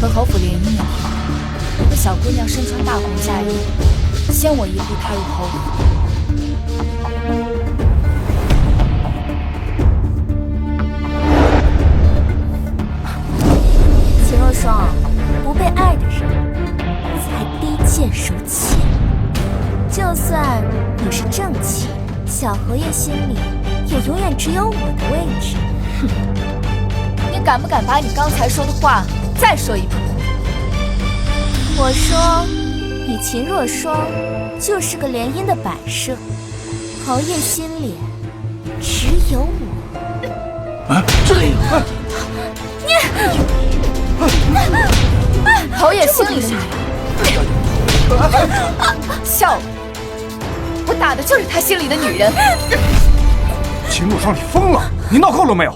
和侯府联姻那天，有个小姑娘身穿大红嫁衣，先我一步踏入侯府。秦若霜，不被爱的人才低贱受气。就算你是正妻，小侯爷心里也永远只有我的位置。哼！你敢不敢把你刚才说的话再说一遍？我说，你秦若霜就是个联姻的摆设，侯爷心里只有我。啊，这个你，侯爷心里的女人，笑我！我打的就是他心里的女人。秦若霜，你疯了！你闹够了没有？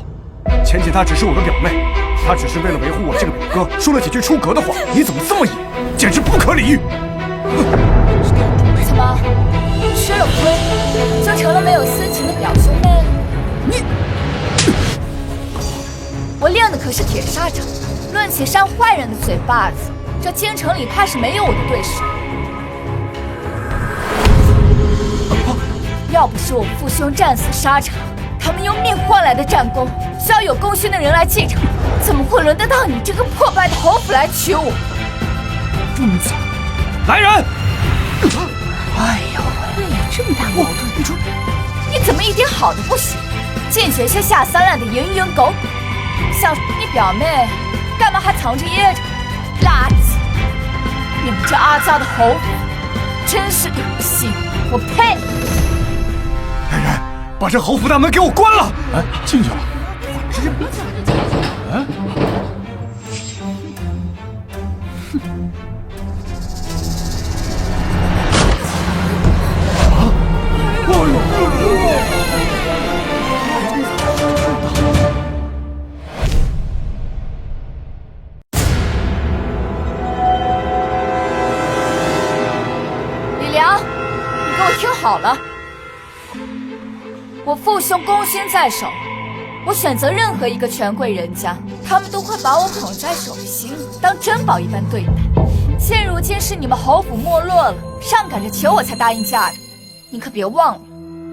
前姐她只是我的表妹，她只是为了维护我这个表哥，说了几句出格的话。你怎么这么野？简直不可理喻！怎么，吃了亏就成了没有私情的表兄妹？你，我练的可是铁砂掌，论起扇坏人的嘴巴子，这京城里怕是没有我的对手。要不是我父兄战死沙场，他们用命换来的战功，需要有功勋的人来继承，怎么会轮得到你这个破败的侯府来娶我？这么早，来人！哎呦，为有这么大矛盾？你怎么一点好的不行？净学些下三滥的蝇营狗苟，像你表妹，干嘛还藏着掖着？垃圾！你们这阿糟的侯府，真是恶心！我呸！来人，把这侯府大门给我关了！哎，进去了。哎，李良，你给我听好了。我父兄功勋在手，我选择任何一个权贵人家，他们都会把我捧在手心，当珍宝一般对待。现如今是你们侯府没落了，上赶着求我才答应嫁的。你可别忘了，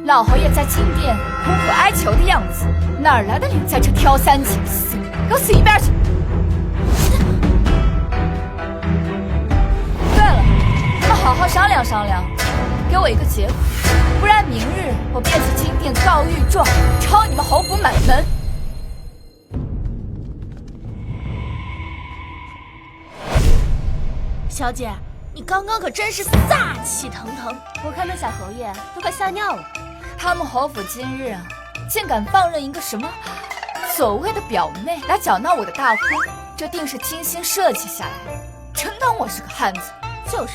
老侯爷在金殿苦苦哀求的样子，哪来的脸在这挑三拣四？给我死一边去！对了，你们好好商量商量，给我一个结果。不然明日我便去金殿告御状，抄你们侯府满门。小姐，你刚刚可真是煞气腾腾，我看那小侯爷都快吓尿了。他们侯府今日啊，竟敢放任一个什么所谓的表妹来搅闹我的大婚，这定是精心设计下来的，真当我是个汉子？就是，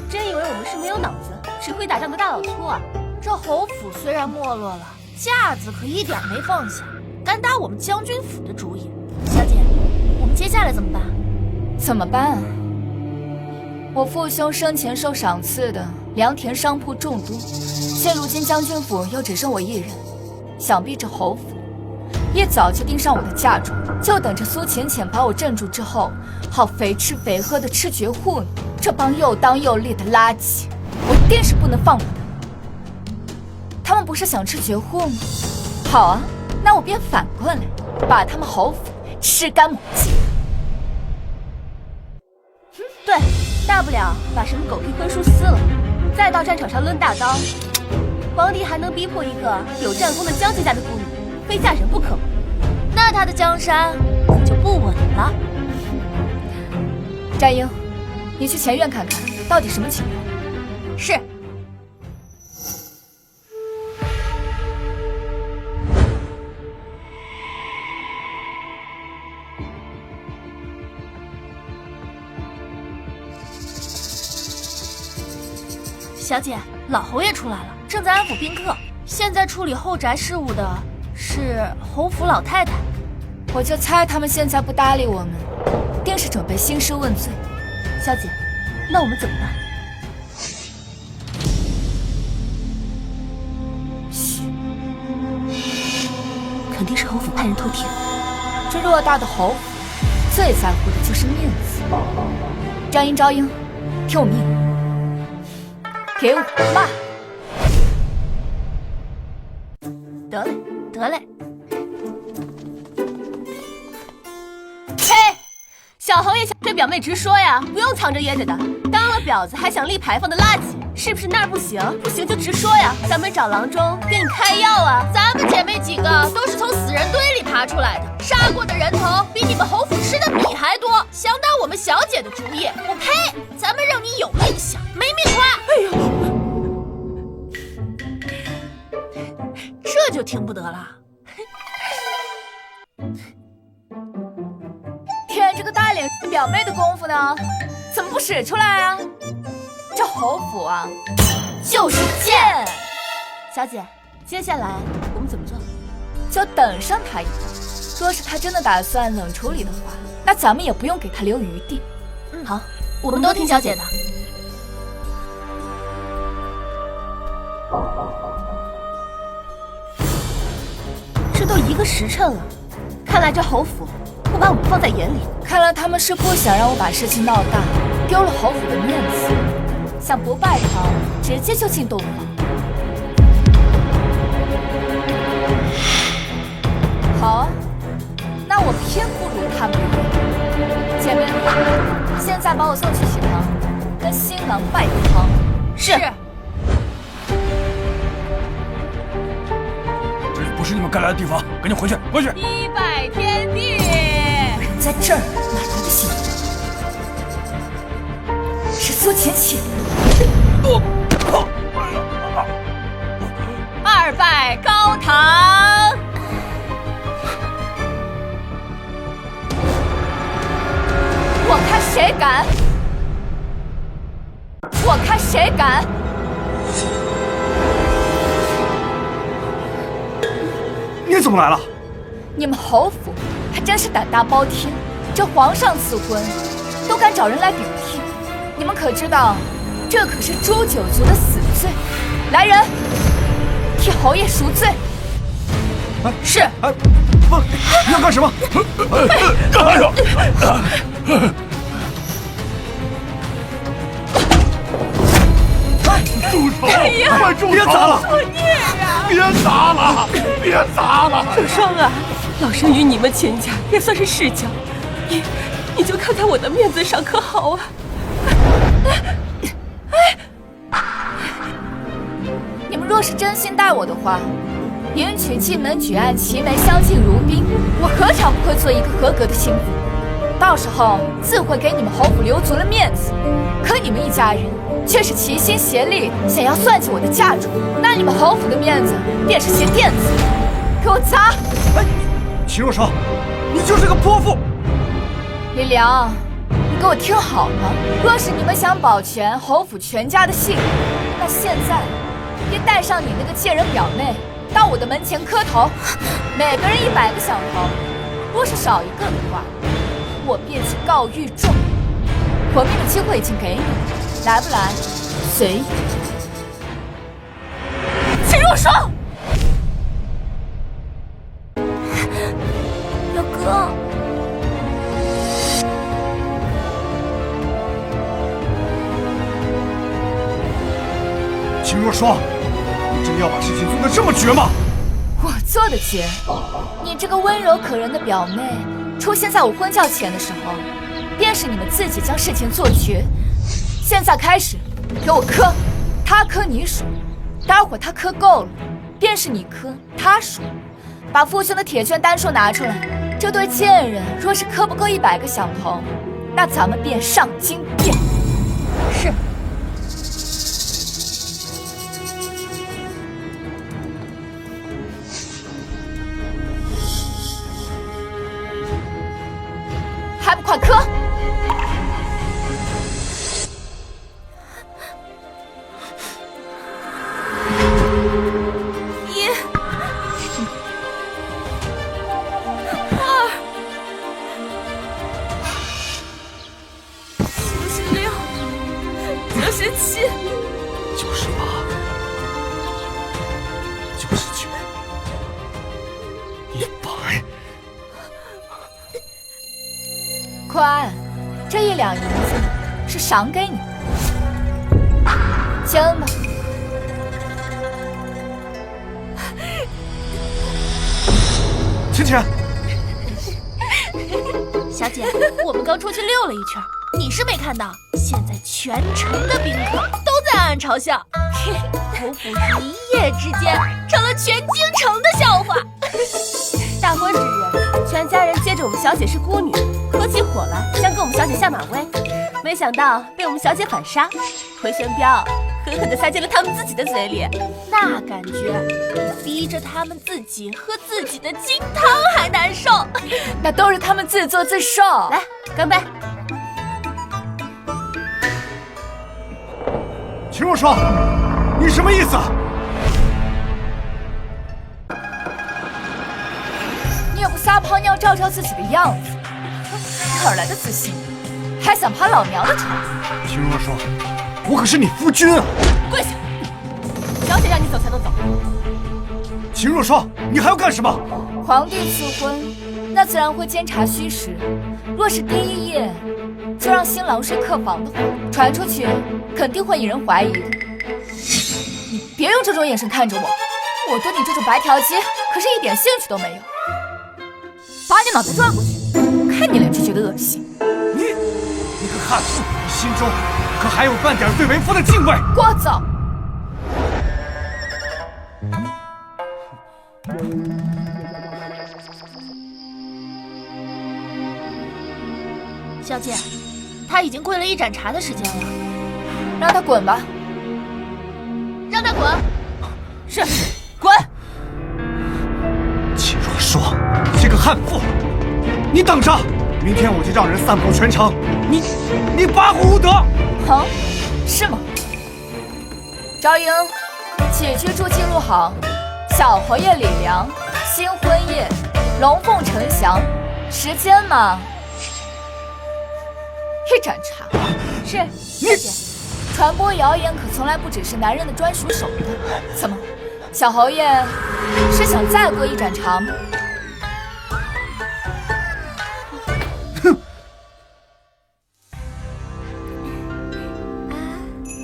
真以为我们是没有脑子，只会打仗的大老粗啊！这侯府虽然没落了，架子可一点没放下，敢打我们将军府的主意。小姐，我们接下来怎么办？怎么办啊？我父兄生前受赏赐的良田商铺众多，现如今将军府又只剩我一人，想必这侯府也早就盯上我的嫁妆，就等着苏浅浅把我镇住之后，好肥吃肥喝的吃绝户呢。这帮又当又立的垃圾，我一定是不能放过他们。他们不是想吃绝户吗？好啊，那我便反过来，把他们侯府吃干抹净。对，大不了把什么狗屁婚书撕了，再到战场上抡大刀。皇帝还能逼迫一个有战功的将军家的姑娘非嫁人不可吗？那他的江山可就不稳了。战英，你去前院看看，到底什么情况？是。小姐，老侯爷出来了，正在安抚宾客。现在处理后宅事务的是侯府老太太。我就猜他们现在不搭理我们，定是准备兴师问罪。小姐，那我们怎么办？嘘，肯定是侯府派人偷听。这偌大的侯府，最在乎的就是面子。张英，赵英，听我命令，给我骂！得嘞，得嘞。小侯爷想对表妹直说呀，不用藏着掖着的。当了婊子还想立牌坊的垃圾，是不是那儿不行？不行就直说呀，咱们找郎中给你开药啊。咱们姐妹几个都是从死人堆里爬出来的，杀过的人头比你们侯府吃的米还多。想打我们小姐的主意，我呸！咱们让你有命享，没命花。哎呦，这就听不得了。舔这个大脸表妹的功夫呢，怎么不使出来啊？这侯府啊，就是贱。小姐，接下来我们怎么做？就等上他一步。若是他真的打算冷处理的话，那咱们也不用给他留余地。好，我们都听小姐的。这都1个时辰了，看来这侯府不把我们放在眼里。看来他们是不想让我把事情闹大，丢了侯府的面子，想不拜堂直接就进洞房。好啊，那我偏不如他们。姐妹们，现在把我送去喜堂，跟新郎拜堂。是。这里不是你们该来的地方，赶紧回去，回去！一拜天地。在这儿哪来的新郎？是苏浅浅。2拜高堂。我看谁敢！我看谁敢！你怎么来了？你们侯府还真是胆大包天，这皇上赐婚都敢找人来顶替。你们可知道，这可是诛九族的死罪！来人，替侯爷赎罪！是。不，你要干什么？哎呦！住手！快住手！别砸了！别砸了！别砸了！小双啊，老身与你们钱家也算是世交，你就看在我的面子上可好啊？你们若是真心待我的话，迎娶进门举案齐眉，相敬如宾，我何尝不会做一个合格的心腹？到时候自会给你们侯府留足了面子。可你们一家人却是齐心协力，想要算计我的嫁妆，那你们侯府的面子便是鞋垫子。给我砸！哎，秦若霜，你就是个泼妇！李良，你给我听好了，若是你们想保全侯府全家的性命，那现在便带上你那个贱人表妹到我的门前磕头，每个人100个响头。若是少一个的话，我便去告御状。活命的机会已经给你了，来不来随意。秦若霜，表哥，秦若霜，你真的要把事情做得这么绝吗？我做的绝，你这个温柔可人的表妹出现在我婚轿前的时候，便是你们自己将事情做绝。现在开始，给我磕，他磕你数，待会儿他磕够了，便是你磕他数。把父兄的铁券单数拿出来，这对贱人若是磕不够100个响头，那咱们便上金殿。是。还不快磕！乖，这1两银子是赏给你的，签吧。浅浅，小姐，我们刚出去溜了一圈，你是没看到，现在全城的宾客都在暗暗嘲笑，侯府一夜之间成了全京城的笑话。大婚之日，全家人接着我们小姐是孤女，合起伙来想给我们小姐下马威，没想到被我们小姐反杀，回旋镖狠狠地塞进了他们自己的嘴里。那感觉比逼着他们自己喝自己的金汤还难受。那都是他们自作自受。来，干杯！秦若霜，你什么意思？你也不撒泡尿照照自己的样子，哪来的自信？还想爬老娘的床？秦若霜，我可是你夫君啊！跪下！小姐让你走才能走。秦若霜，你还要干什么？皇帝赐婚，那自然会监察虚实。若是第一夜就让新郎睡客房的话，传出去肯定会引人怀疑的。你别用这种眼神看着我，我对你这种白条鸡可是一点兴趣都没有。把你脑袋转过去，看你脸就觉得恶心。你个悍妇，你心中可还有半点对为夫的敬畏？聒噪！小姐，他已经跪了1盏茶的时间了，让他滚吧。让他滚。是，滚！秦若霜，这个悍妇，你等着！明天我就让人散布全城，你八股无德！哼，是吗？昭英，起居注记录好，小侯爷李良，新婚夜，龙凤呈祥，时间嘛，1盏茶。是，你传播谣言可从来不只是男人的专属手段。怎么，小侯爷是想再喝1盏茶吗？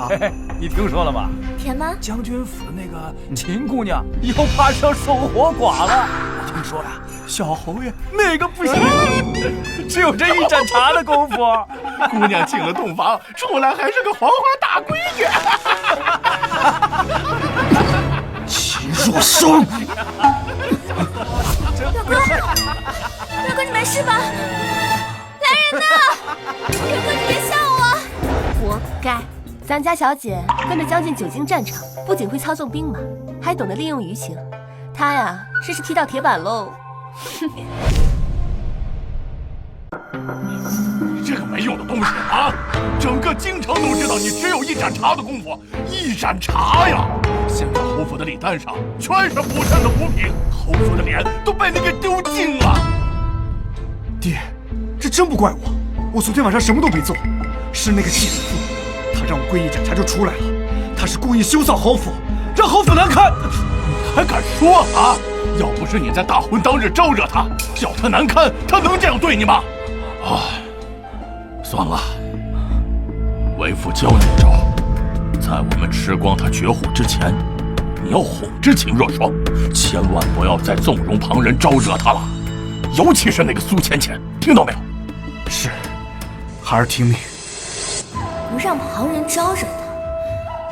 嘿嘿，你听说了吗？甜吗？将军府的那个秦姑娘又怕上守活寡了。我听说呀，小侯爷那个不行，只有这1盏茶的功夫，姑娘进了洞房，出来还是个黄花大闺女。秦若霜，表哥，你没事吧？来人呐！表哥，你别吓我！活该！咱家小姐跟着将军久经战场，不仅会操纵兵马，还懂得利用舆情。她呀，真是踢到铁板喽！你这个没用的东西啊！整个京城都知道你只有1盏茶的功夫，1盏茶呀！现在侯府的礼单上全是府上的补品，侯府的脸都被你给丢尽了。爹，这真不怪我，我昨天晚上什么都没做，是那个贱妇。他让我跪1盏茶就出来了，他是故意羞臊侯府，让侯府难堪。你还敢说啊？要不是你在大婚当日招惹他，叫他难堪，他能这样对你吗？哎，算了，为父教你一招，在我们吃光他绝户之前，你要哄着秦若霜，千万不要再纵容旁人招惹他了，尤其是那个苏浅浅，听到没有？是，孩儿听命。不让旁人招惹他，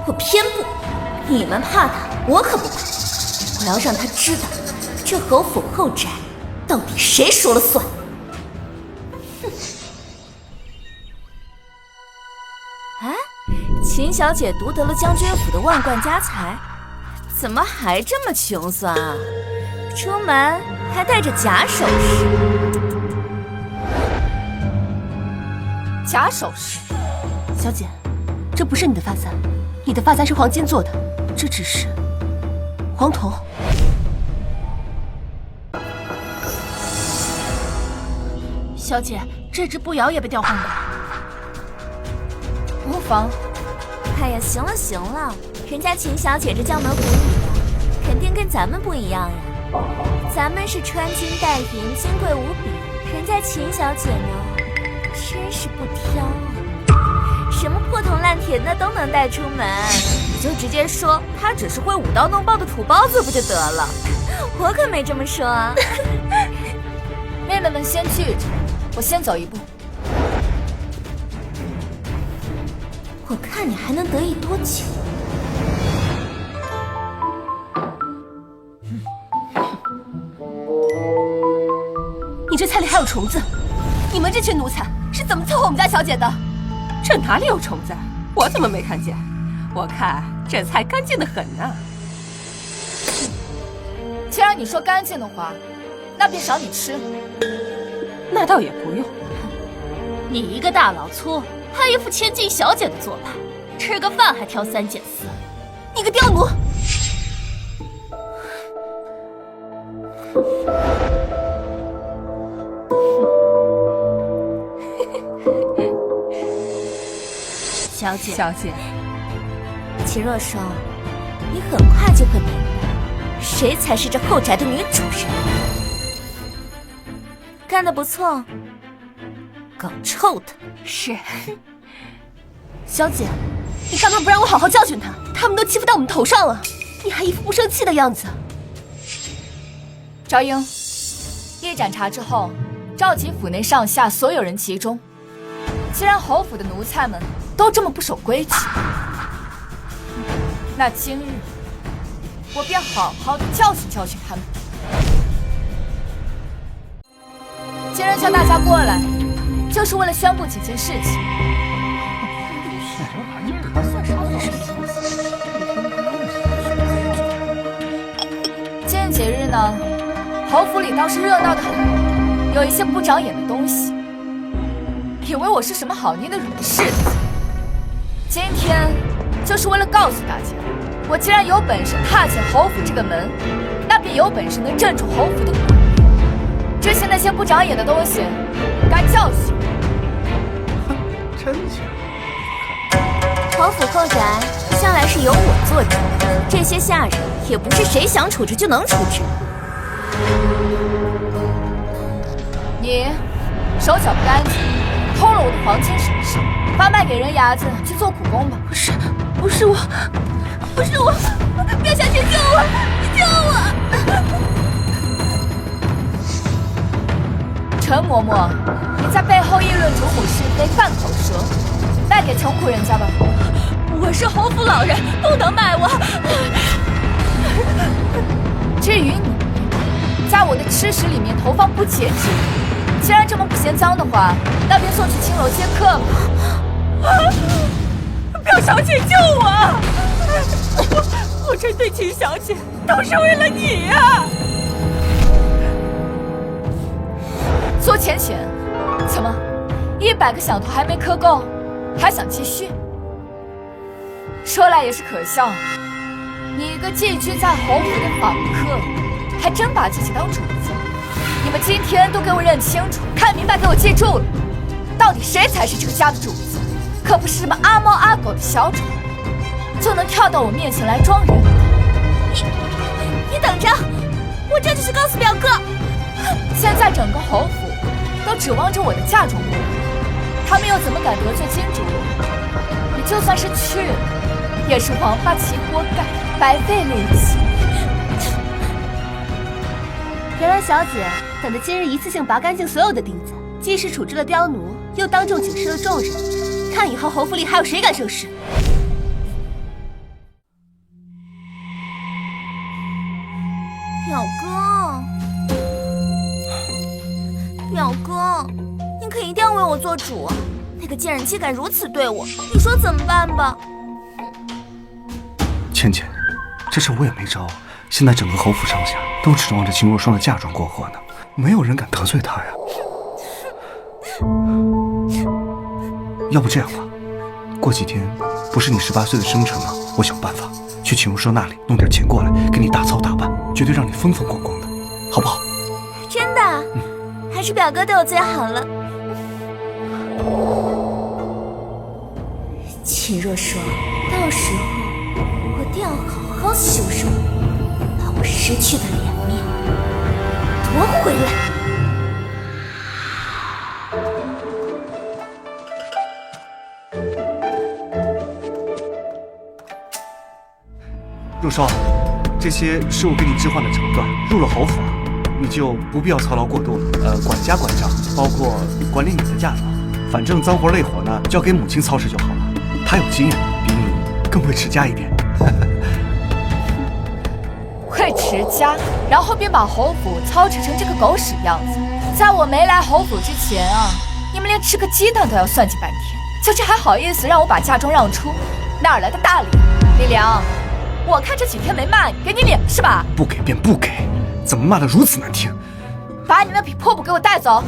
我偏不。你们怕他，我可不怕。我要让他知道，这侯府后宅到底谁说了算。哼！啊，秦小姐独得了将军府的万贯家财，怎么还这么穷酸啊？出门还带着假首饰。假首饰？小姐，这不是你的发簪，你的发簪是黄金做的，这只是黄铜。小姐，这只步摇也被调换过。无妨。哎呀，行了行了，人家秦小姐这将门虎女的，肯定跟咱们不一样呀。咱们是穿金戴银，金贵无比，人家秦小姐呢，真是不挑啊，什么破铜烂铁的都能带出门，你就直接说他只是会舞刀弄棒的土包子不就得了？我可没这么说啊。妹妹们先聚着，我先走一步。我看你还能得意多久？你这菜里还有虫子，你们这群奴才是怎么伺候我们家小姐的？这哪里有虫子？我怎么没看见？我看这菜干净得很呢。既然你说干净的话，那便赏你吃。那倒也不用。你一个大老粗，还一副千金小姐的做派，吃个饭还挑三拣四，你个刁奴！小姐，齐若霜，你很快就会明白，谁才是这后宅的女主人。干得不错，狗臭的。是。小姐，你干嘛不让我好好教训他？他们都欺负到我们头上了，你还一副不生气的样子。昭英，一盏茶之后，召集府内上下所有人集中。既然侯府的奴才们都这么不守规矩，那今日我便好好的教训教训他们。今日叫大家过来，就是为了宣布几件事情。今天节日呢，侯府里倒是热闹得很，有一些不长眼的东西，以为我是什么好捏的软柿子。今天就是为了告诉大家，我既然有本事踏进侯府这个门，那便有本事能镇住侯府的鬼。之前那些不长眼的东西，该教训。哼，真假？侯府后宅向来是由我做主，这些下人也不是谁想处置就能处置。你手脚不干净，偷了我的黄金首饰，发卖给人牙子去做苦工吧。不是我，苗小姐救我，救我！陈嬷嬷，你在背后议论主母是非，犯口舌，卖给穷苦人家吧。我是侯府老人，不能卖我。至于你，在我的吃食里面投放不洁之物，既然这么不嫌脏的话，那便送去青楼接客吧。苗小姐救我！我这对秦小姐都是为了你呀！做钱，怎么100个响头还没磕够，还想继续？说来也是可笑，你一个寄居在侯府的访客，还真把自己当主子。你们今天都给我认清楚，看明白，给我记住了，到底谁才是这个家的主子？可不是什么阿猫阿狗的小丑，就能跳到我面前来装人。你等着，我这就去告诉表哥。现在整个侯府都指望着我的嫁妆过来，他们又怎么敢得罪金主？你就算是去了，也是王八齐活该，白费力气。原来小姐等着今日一次性拔干净所有的钉子，既是处置了刁奴，又当众警示了众人，看以后侯府里还有谁敢生事。表哥，你可一定要为我做主。那个贱人竟敢如此对我，你说怎么办吧？倩倩，这事我也没招。现在整个侯府上下都指望着秦若霜的嫁妆过河呢，没有人敢得罪她呀。要不这样吧，过几天不是你18岁的生辰吗？我想办法去秦若霜那里弄点钱过来，给你大操大办，绝对让你风风光光的，好不好？真的？还是表哥对我最好了。秦若霜，到时候我定要好好羞辱你，把我失去的脸面夺回来。陆少，这些是我给你置换的绸缎，入了侯府啊，你就不必要操劳过度了。管家管账，包括管理你的嫁妆，反正脏活累活呢，交给母亲操持就好了。她有经验，比你更会持家一点。会持家，然后便把侯府操持成这个狗屎样子。在我没来侯府之前啊，你们连吃个鸡蛋都要算计半天，就这还好意思让我把嫁妆让出？哪来的大脸？李良，我看这几天没骂你，给你脸是吧？不给便不给，怎么骂得如此难听？把你那匹破布给我带走！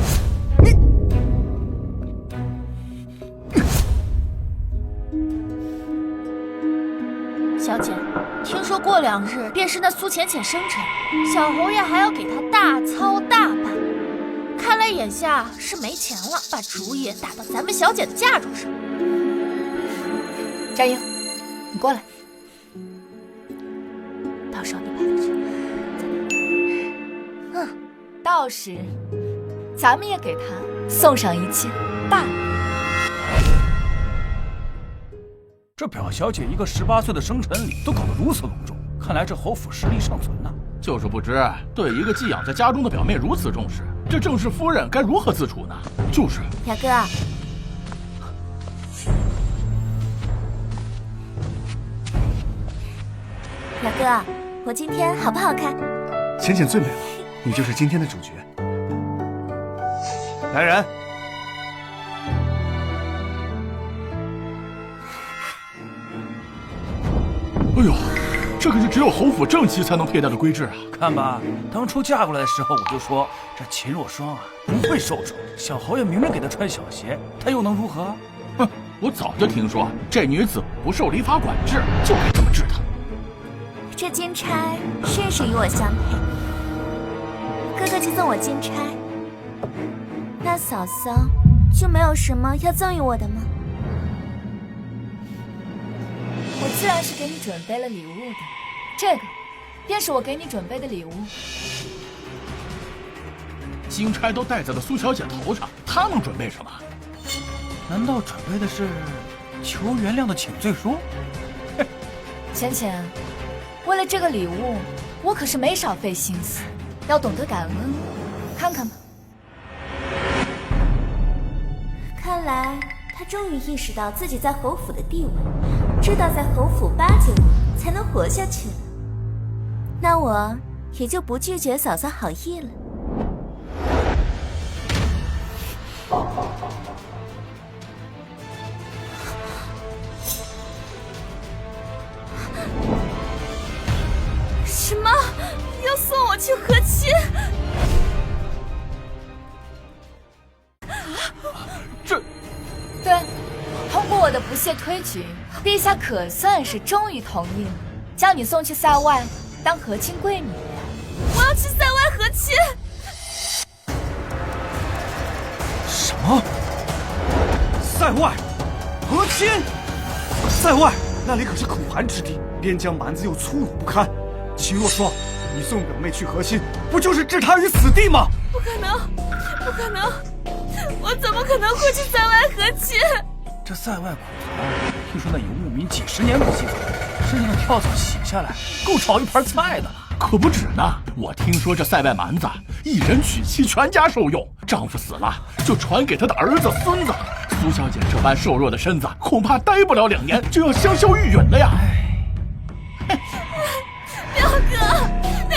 小姐，听说过2日便是那苏浅浅生辰，小侯爷还要给她大操大办，看来眼下是没钱了，把主意打到咱们小姐的嫁妆上。战英，你过来。到时候你摆在这。到时，咱们也给他送上一件大礼。这表小姐一个18岁的生辰礼都搞得如此隆重，看来这侯府实力尚存呐。就是不知对一个寄养在家中的表妹如此重视，这正室夫人该如何自处呢？就是。表哥，表哥，我今天好不好看？浅浅最美了，你就是今天的主角。来人！哎呦，这可是只有侯府正妻才能佩戴的规制啊！看吧，当初嫁过来的时候我就说，这秦若霜啊不会受宠。小侯爷明明给她穿小鞋，她又能如何？哼，我早就听说这女子不受礼法管制，就该这么治她。这金钗甚是与我相配，哥哥去送我金钗，那嫂嫂就没有什么要赠予我的吗？我自然是给你准备了礼物的，这个便是我给你准备的礼物。金钗都戴在了苏小姐头上，她能准备什么？难道准备的是求原谅的请罪书？浅浅，为了这个礼物，我可是没少费心思，要懂得感恩。看看吧。看来他终于意识到自己在侯府的地位，知道在侯府巴结我才能活下去了。那我也就不拒绝嫂嫂好意了。什么？要送我去和亲？这……对，通过我的不懈推举，陛下可算是终于同意了，将你送去塞外当和亲贵女。我要去塞外和亲。什么？塞外和亲？塞外那里可是苦寒之地，边疆蛮子又粗鲁不堪。秦若霜，你送表妹去和亲，不就是置她于死地吗？不可能，不可能！我怎么可能会去塞外和亲？这塞外苦寒，听说那游牧民几10年不洗澡，身上的跳蚤洗下来，够炒一盘菜的了。可不止呢，我听说这塞外蛮子一人娶妻，全家受用，丈夫死了就传给他的儿子孙子。苏小姐这般瘦弱的身子，恐怕待不了2年就要香消玉殒了呀！表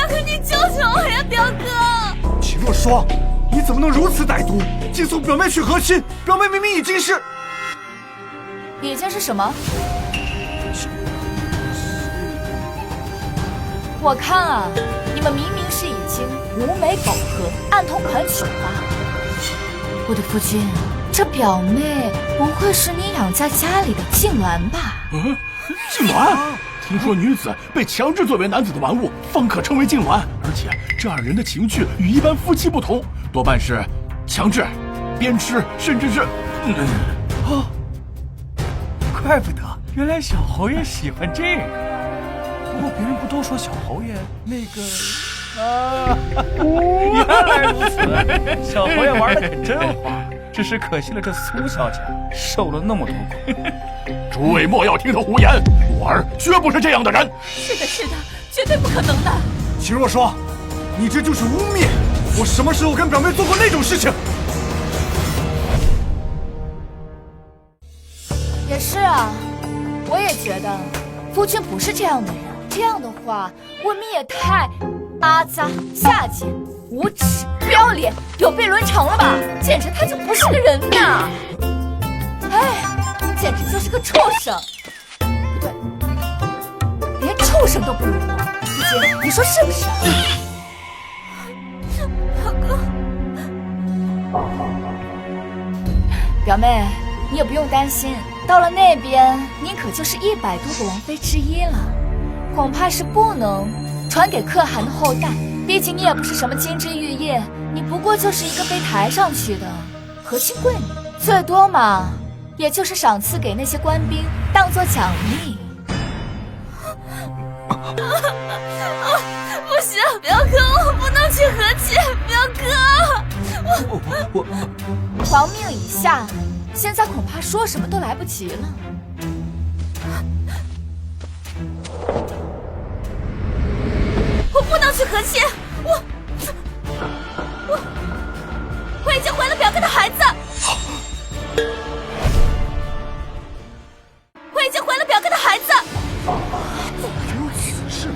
哥，你救救我呀，表哥！秦若霜，你怎么能如此歹毒，竟送表妹去和亲？表妹明明已经是什么？我看啊，你们明明是已经无媒苟合，暗通款曲吧？我的夫君，这表妹不会是你养在家里的静鸾吧？静鸾？听说女子被强制作为男子的玩物，方可称为静鸾，而且这2人的情趣与一般夫妻不同，多半是强制、鞭笞，甚至是……怪不得，原来小侯爷喜欢这个。不过别人不都说小侯爷那个……原来如此，小侯爷玩的可真花，只是可惜了这苏小姐受了那么多苦。诸位莫要听他胡言，我儿绝不是这样的人。是的，是的，绝对不可能的。秦若霜，你这就是污蔑！我什么时候跟表妹做过那种事情？也是啊，我也觉得夫君不是这样的人。这样的话，未免也太阿杂、下贱、无耻、不要脸、有悖伦常了吧？简直他就不是个人呐！哎，简直就是个畜生！不对，连畜生都不如。夫君，你说是不是？表哥，表妹，你也不用担心，到了那边，您可就是100多个王妃之一了。恐怕是不能传给可汗的后代，毕竟你也不是什么金枝玉叶，你不过就是一个被抬上去的和亲贵女，最多嘛，也就是赏赐给那些官兵当做奖励。不行，表哥，我不能去和亲，表哥，皇命已下，现在恐怕说什么都来不及了。我不能去和亲，我已经怀了表哥的孩子，我已经怀了表哥的孩子。是吗？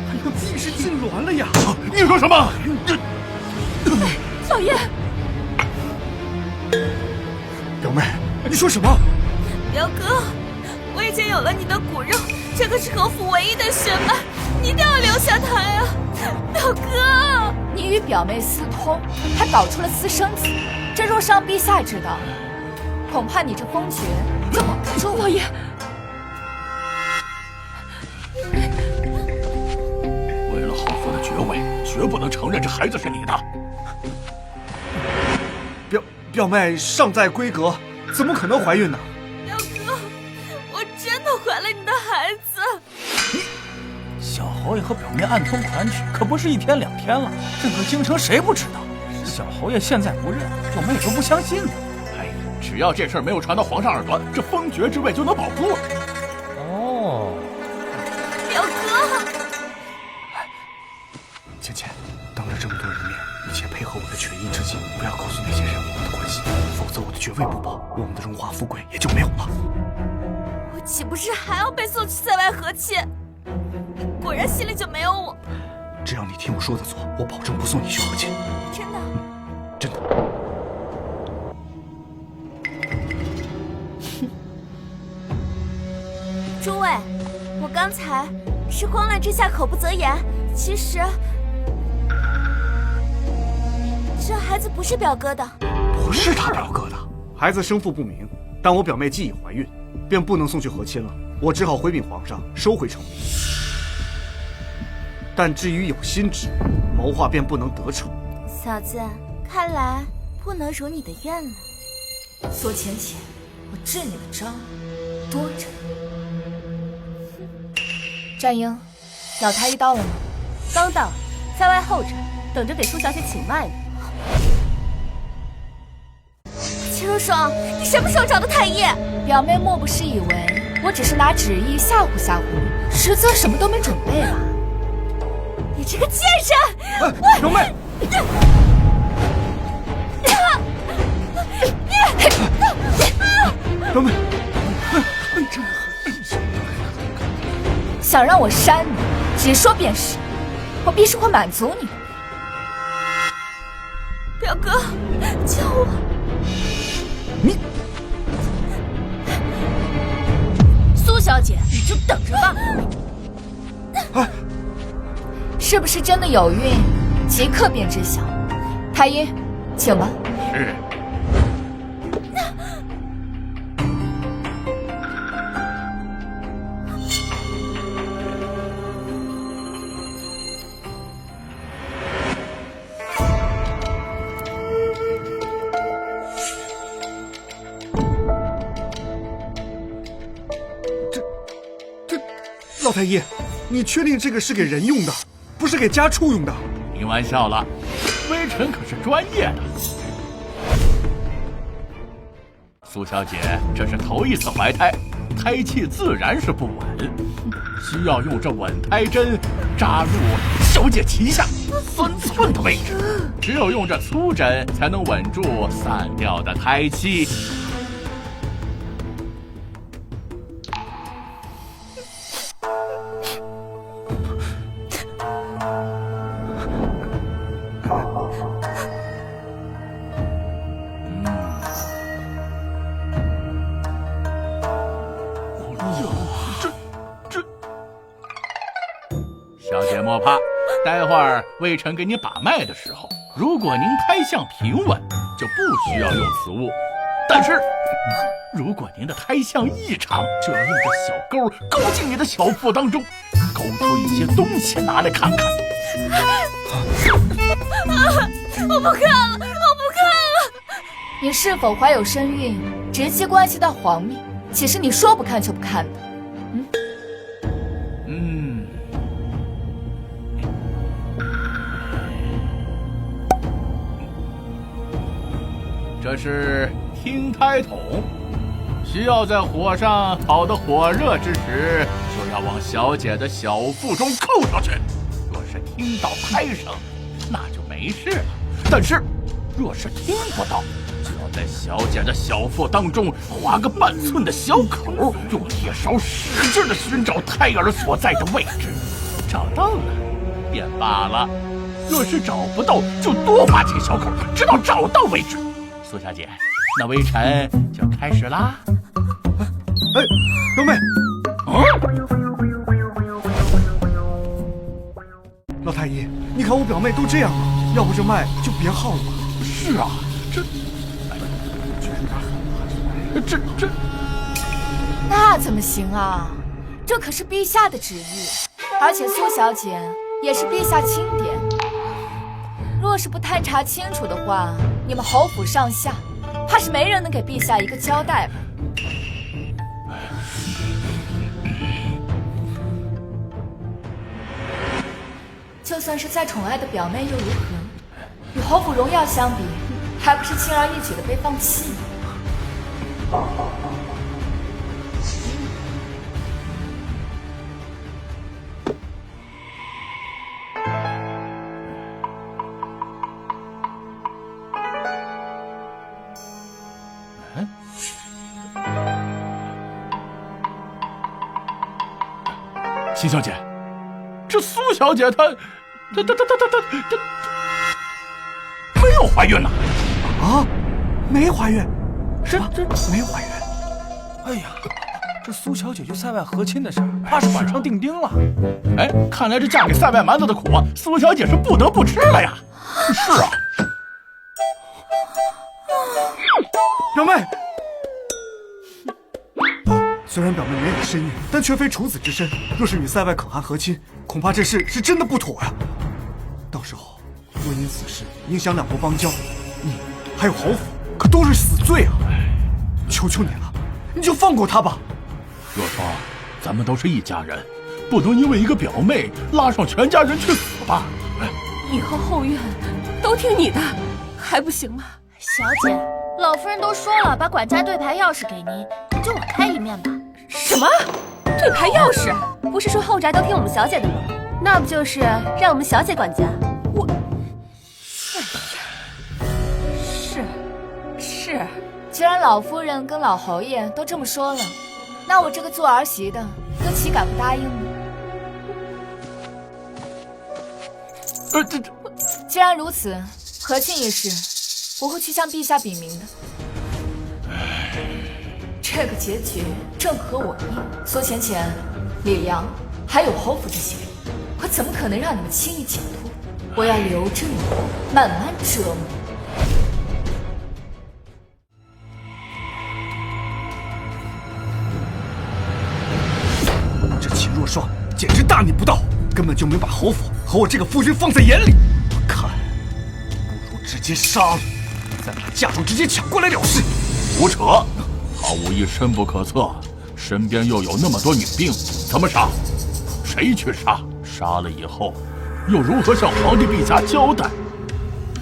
哎呀，你是痉挛了呀！你说什么？老爷，表妹，你说什么？表哥，我已经有了你的骨肉，这可是侯府唯一的血脉，你一定要留下他呀，表哥！你与表妹私通，还搞出了私生子，这若让陛下知道，恐怕你这封爵就保不住。老爷，为了侯府的爵位，绝不能承认这孩子是你的。表妹尚在闺阁，怎么可能怀孕呢？表哥，我真的怀了你的孩子。小侯爷和表妹暗通款曲，可不是1天2天了，整个京城谁不知道？小侯爷现在不认，我们也就不相信呢。哎，只要这事儿没有传到皇上耳朵，这封爵之位就能保住了。哦，表哥，芊芊，当着这么多人面，一切配合我的权宜之计，不要告诉那些人我们的关系，否则我的爵位不保，我们的荣华富贵也就没有了。我岂不是还要被送去塞外和亲？你果然心里就没有我。只要你听我说的做，我保证不送你去和亲。真的？真的。诸位，我刚才是慌乱之下口不择言，其实这孩子不是表哥的。不是他表哥的，孩子生父不明，但我表妹既已怀孕，便不能送去和亲了。我只好回禀皇上，收回成命。但至于有心之，谋划便不能得逞。嫂子，看来不能如你的愿了。索浅浅，我治你的招多着。战英，老太医到了吗？刚到，在外候着，等着给苏小姐请脉呢。秦若霜，你什么时候找的太医？表妹莫不是以为我只是拿旨意吓唬吓唬你，实则什么都没准备吧？你这个贱人！表妹，表妹，想让我删你，直说便是，我必是会满足你。表哥，救我！苏小姐，你就等着吧。是不是真的有孕，即刻便知晓。太医，请吧。是。老太医，你确定这个是给人用的，不是给家畜用的？开玩笑了，微臣可是专业的。苏小姐，这是头一次怀胎，胎气自然是不稳，需要用这稳胎针扎入小姐脐下3寸的位置，只有用这粗针才能稳住散掉的胎气。小姐莫怕，待会儿微臣给你把脉的时候，如果您胎相平稳，就不需要用此物。但是，如果您的胎相异常，就要用这小钩勾进你的小腹当中，勾出一些东西拿来看看。我不看了，我不看了。你是否怀有身孕，直接关系到皇命，岂是你说不看就不看的？这是听胎筒，需要在火上烤得火热之时，就要往小姐的小腹中扣上去。若是听到胎声，那就没事了；但是，若是听不到，就要在小姐的小腹当中划个半寸的小口，用铁勺使劲地寻找胎儿所在的位置。找到了，便罢了；若是找不到，就多划几个小口，直到找到为止。苏小姐，那微臣就开始啦。哎，表妹，老太医，你看我表妹都这样了，要不这脉就别耗了吧？是啊，这，那怎么行啊？这可是陛下的旨意，而且苏小姐也是陛下钦点。若是不探查清楚的话，你们侯府上下怕是没人能给陛下一个交代吧？就算是再宠爱的表妹又如何？与侯府荣耀相比，还不是轻而易举的被放弃吗？秦小姐，这苏小姐她没有怀孕呢。啊，没怀孕？这没怀孕？哎呀，这苏小姐就塞外和亲的事儿，怕是板上钉钉了。哎，看来这嫁给塞外蛮子的苦啊，苏小姐是不得不吃了呀。是啊，表妹。虽然表妹没有身孕，但却非处子之身。若是与塞外可汗和亲，恐怕这事是真的不妥呀。到时候若因此事影响两国邦交，你还有侯府可都是死罪啊！求求你了，你就放过他吧。若霜，咱们都是一家人，不能因为一个表妹拉上全家人去死吧？以后后院都听你的，还不行吗？小姐，老夫人都说了，把管家对牌钥匙给您，你就网开一面吧。什么？对牌钥匙？不是说后宅都听我们小姐的吗？那不就是让我们小姐管家？我，哎呀，是。既然老夫人跟老侯爷都这么说了，那我这个做儿媳的又岂敢不答应呢？既然如此，和亲一事，我会去向陛下禀明的。这个结局正合我意。苏浅浅、李良还有侯府这些人，我怎么可能让你们轻易解脱？我要留着你，慢慢折磨。这秦若霜简直大逆不道，根本就没把侯府和我这个夫君放在眼里。我看，不如直接杀了，再把嫁妆直接抢过来了事。胡扯！他武艺深不可测，身边又有那么多女兵，怎么杀？谁去杀？杀了以后，又如何向皇帝陛下交代？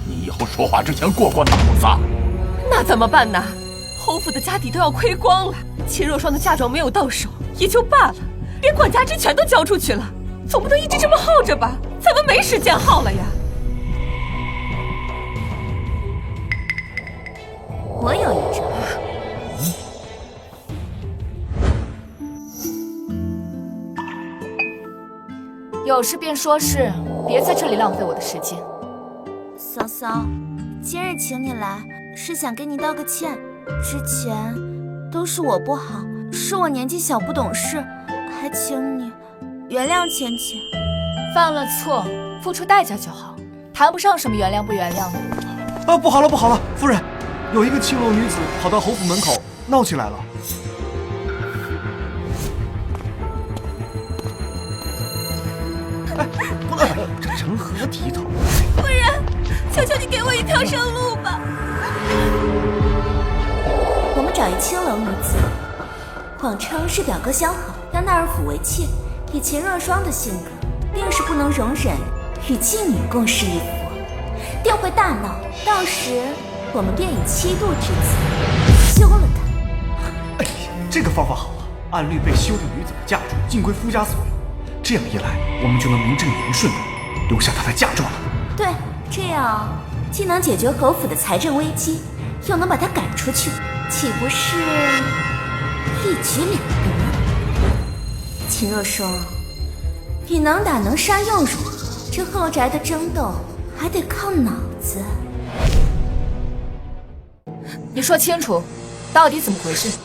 你以后说话之前过脑子。那怎么办呢？侯府的家底都要亏光了，秦若霜的嫁妆没有到手也就罢了，连管家之权都交出去了，总不能一直这么耗着吧？咱们没时间耗了呀。我有一招。有事便说事，别在这里浪费我的时间。嫂嫂，今日请你来是想给你道个歉，之前都是我不好，是我年纪小不懂事，还请你原谅芊芊。犯了错，付出代价就好，谈不上什么原谅不原谅的。啊，不好了不好了，夫人，有一个青楼女子跑到侯府门口闹起来了。这成何体统？夫人，求求你给我一条生路吧。我们找一青楼女子，谎称是表哥相好，要纳尔府为妾。以秦若霜的性格，定是不能容忍与妓女共侍一夫，定会大闹。到时我们便以7度之罪休了他。哎呀，这个方法好啊！按律被休的女子的嫁妆尽归夫家所有。这样一来，我们就能名正言顺地留下她的嫁妆了。对，这样既能解决侯府的财政危机，又能把她赶出去，岂不是一举两得？秦若霜，你能打能杀又如何？这后宅的争斗还得靠脑子。你说清楚，到底怎么回事？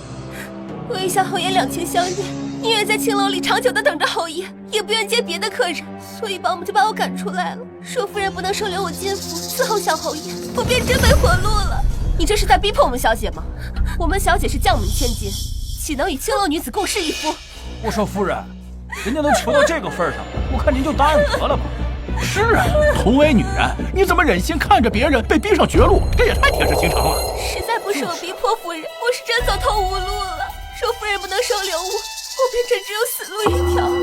我与小侯爷两情相悦，宁愿在青楼里长久地等着侯爷，也不愿接别的客人，所以保姆就把我赶出来了，说夫人不能收留我进府伺候小侯爷，我便真没活路了。你这是在逼迫我们小姐吗？我们小姐是将门千金，岂能与青楼女子共侍一夫？我说夫人，人家都求到这个份上，我看您就答应得了吧。是啊，同为女人，你怎么忍心看着别人被逼上绝路？这也太铁石心肠了。实在不是我逼迫夫人，我是真走投无路了。说夫人不能收留我，我便真只有死路一条了。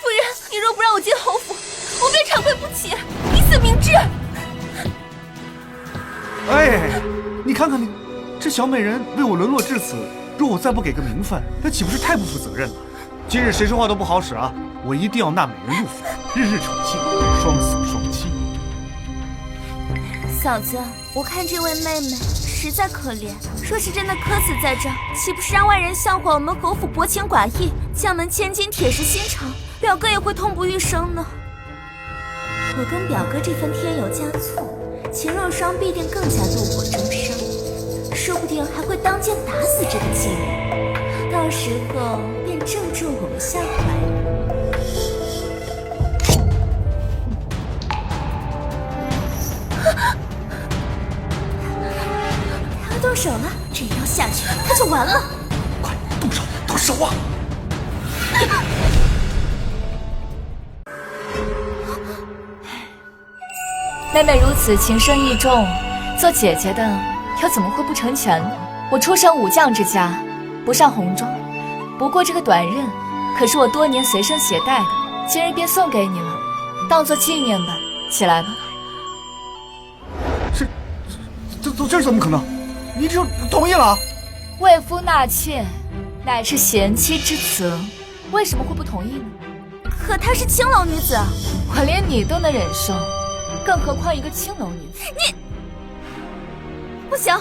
夫人，你若不让我进侯府，我便长跪不起，以死明志。哎，你看看你，这小美人为我沦落至此，若我再不给个名分，那岂不是太不负责任了？今日谁说话都不好使啊！我一定要纳美人入府，日日宠幸，双宿双栖。嫂子，我看这位妹妹实在可怜，若是真的渴死在这儿，岂不是让外人笑话我们侯府薄情寡义，将门千金铁石心肠，表哥也会痛不欲生呢。我跟表哥这番添油加醋，秦若霜必定更加怒火中烧，说不定还会当街打死这个妓女，到时候便正中我们下怀。他要动手了，这一刀下去他就完了。快动手，动手啊！妹妹如此情深意重，做姐姐的又怎么会不成全呢？我出身武将之家，不上红妆，不过这个短刃可是我多年随身携带的，今日便送给你了，当做纪念吧。起来吧。这怎么可能？你就同意了？为夫纳妾，乃是贤妻之责，为什么会不同意呢？可她是青楼女子，我连你都能忍受，更何况一个青楼女子？你不行，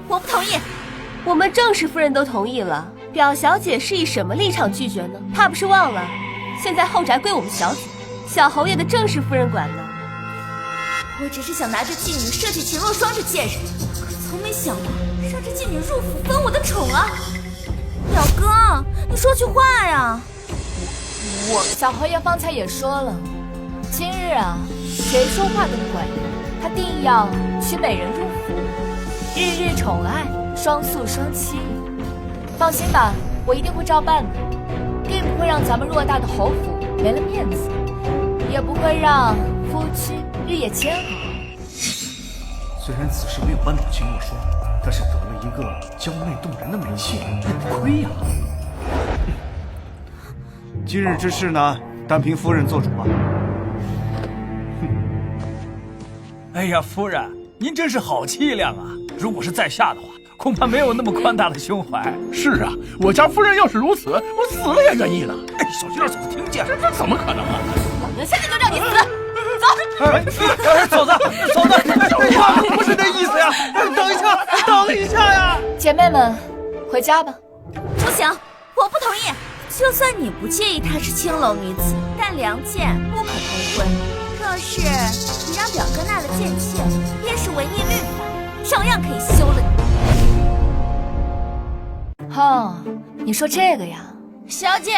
我不同意。我们正式夫人都同意了，表小姐是以什么立场拒绝呢？怕不是忘了，现在后宅归我们小姐，小侯爷的正式夫人管呢。我只是想拿着妓女设计秦若霜这贱人，可从没想过让这妓女入府分我的宠啊！表哥，你说句话呀！小侯爷方才也说了，今日啊，谁说话都不管用，他定要娶美人入府，日日宠爱，双宿双栖。放心吧，我一定会照办的，并不会让咱们偌大的侯府没了面子，也不会让夫妻日夜煎熬。虽然此事没有扳倒秦若霜，但是得了一个娇媚动人的美妾，这不亏呀。今日之事呢，单凭夫人做主吧。哎呀，夫人，您真是好气量啊！如果是在下的话，恐怕没有那么宽大的胸怀。是啊，我家夫人要是如此，我死了也愿意呢。哎，小心点，嫂子听见。这怎么可能啊！老娘现在就让你死！嫂子，我不是那意思呀！等一下呀！姐妹们，回家吧。不行，我不同意。就算你不介意她是青楼女子，但良贱不可同婚。若是你让表哥纳了贱妾，便是违逆律法，照样可以休了你。你说这个呀？小姐，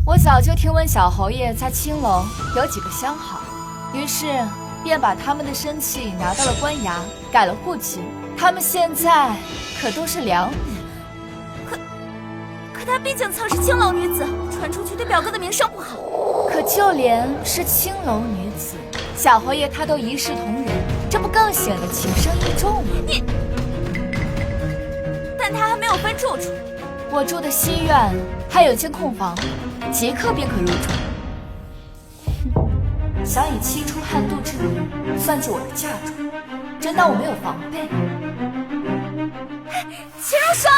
我早就听闻小侯爷在青楼有几个相好，于是便把他们的生契拿到了官衙，改了户籍。他们现在可都是良女。可她毕竟曾是青楼女子，传出去对表哥的名声不好。可就连是青楼女子，小侯爷他都一视同仁，这不更显得情深意重吗？但她还没有分住处。我住的西院还有间空房，即刻便可入住。想以妻出汉度之名算计我的嫁妆，真当我没有防备？秦如霜，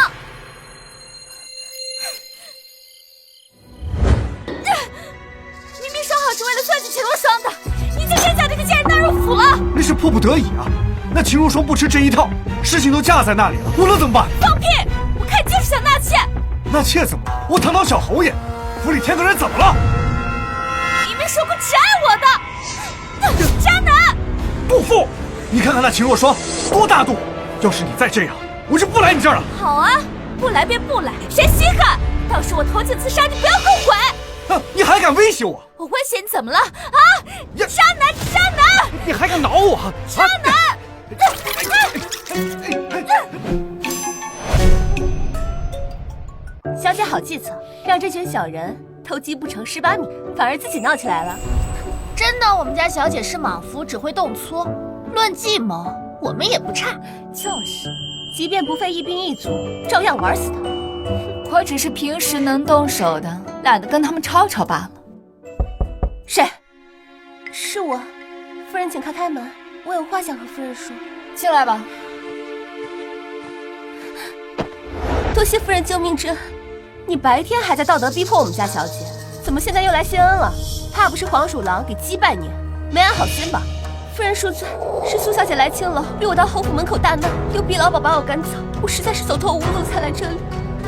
明明说好是为了算计秦如霜的，你竟真将这个贱人纳入府了！那是迫不得已啊！那秦如霜不吃这一套，事情都架在那里了，我能怎么办？放屁！我看就是想纳妾。纳妾怎么了？我堂堂小侯爷，府里添个人怎么了？你没说过只爱我的，渣男！不服！你看看那秦若霜多大度，要是你再这样，我就不来你这儿了。好啊，不来便不来，谁稀罕？到时我投井自杀，你不要后悔。你还敢威胁我？我威胁你怎么了啊？渣男，渣男！你还敢挠我？渣男！小姐好计策，让这群小人偷鸡不成蚀把米，反而自己闹起来了。真当我们家小姐是莽夫，只会动粗？论计谋，我们也不差。就是，即便不费一兵一卒，照样玩死他。我只是平时能动手的，懒得跟他们吵吵罢了。谁？是我。夫人，请开门，我有话想和夫人说。进来吧。多谢夫人救命之恩。你白天还在道德逼迫我们家小姐，怎么现在又来谢恩了？怕不是黄鼠狼给击败你，没安好心吧？夫人恕罪，是苏小姐来青楼，逼我到侯府门口大闹，又逼老鸨把我赶走，我实在是走投无路才来这里。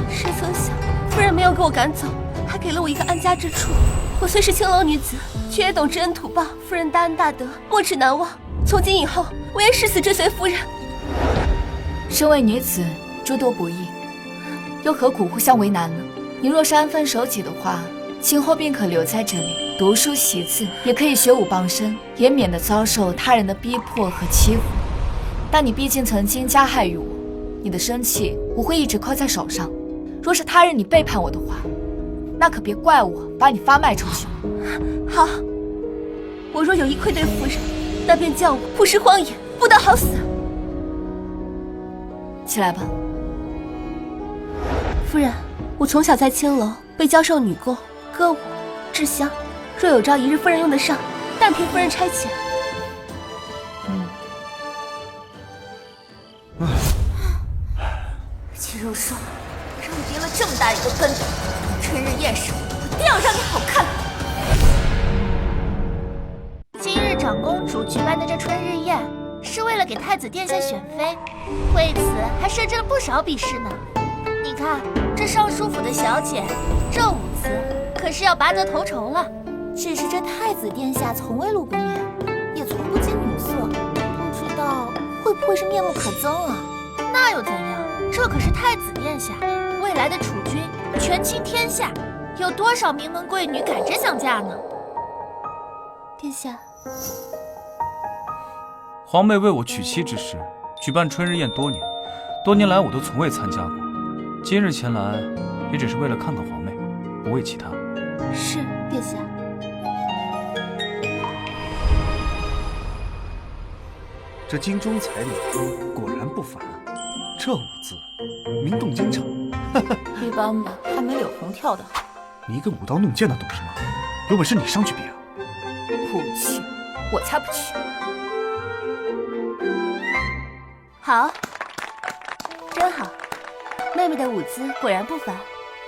谁曾想，夫人没有给我赶走，还给了我一个安家之处。我虽是青楼女子，却也懂知恩图报，夫人大恩大德，没齿难忘。从今以后，我愿誓死追随夫人。身为女子，诸多不易，又何苦互相为难呢？你若是安分守己的话，今后便可留在这里读书习字，也可以学武傍身，也免得遭受他人的逼迫和欺负。但你毕竟曾经加害于我，你的生气我会一直扣在手上。若是他日你背叛我的话，那可别怪我把你发卖出去。好，我若有意愧对夫人，那便叫我曝尸荒野，不得好死。起来吧。夫人，我从小在青楼被教授女工、歌舞、制香，若有朝一日夫人用得上，但凭夫人差遣。秦如霜，让你跌了这么大一个跟头，春日宴上我定要让你好看。今日长公主举办的这春日宴，是为了给太子殿下选妃，为此还设置了不少比试呢。你看，这尚书府的小姐，这舞姿可是要拔得头筹了。只是这太子殿下从未露过面，也从不近女色，不知道会不会是面目可憎啊？那又怎样？这可是太子殿下，未来的储君，权倾天下，有多少名门贵女赶着想嫁呢？殿下，皇妹为我娶妻之事，举办春日宴多年，多年来我都从未参加过。今日前来，也只是为了看看皇妹，不为其他。是殿下。这京中才女果然不凡，这舞姿名动京城。一般吧，还没柳红跳得好。你一个舞刀弄剑的懂什么？有本事你上去比啊！我才不去。好，真好，妹妹的舞姿果然不凡，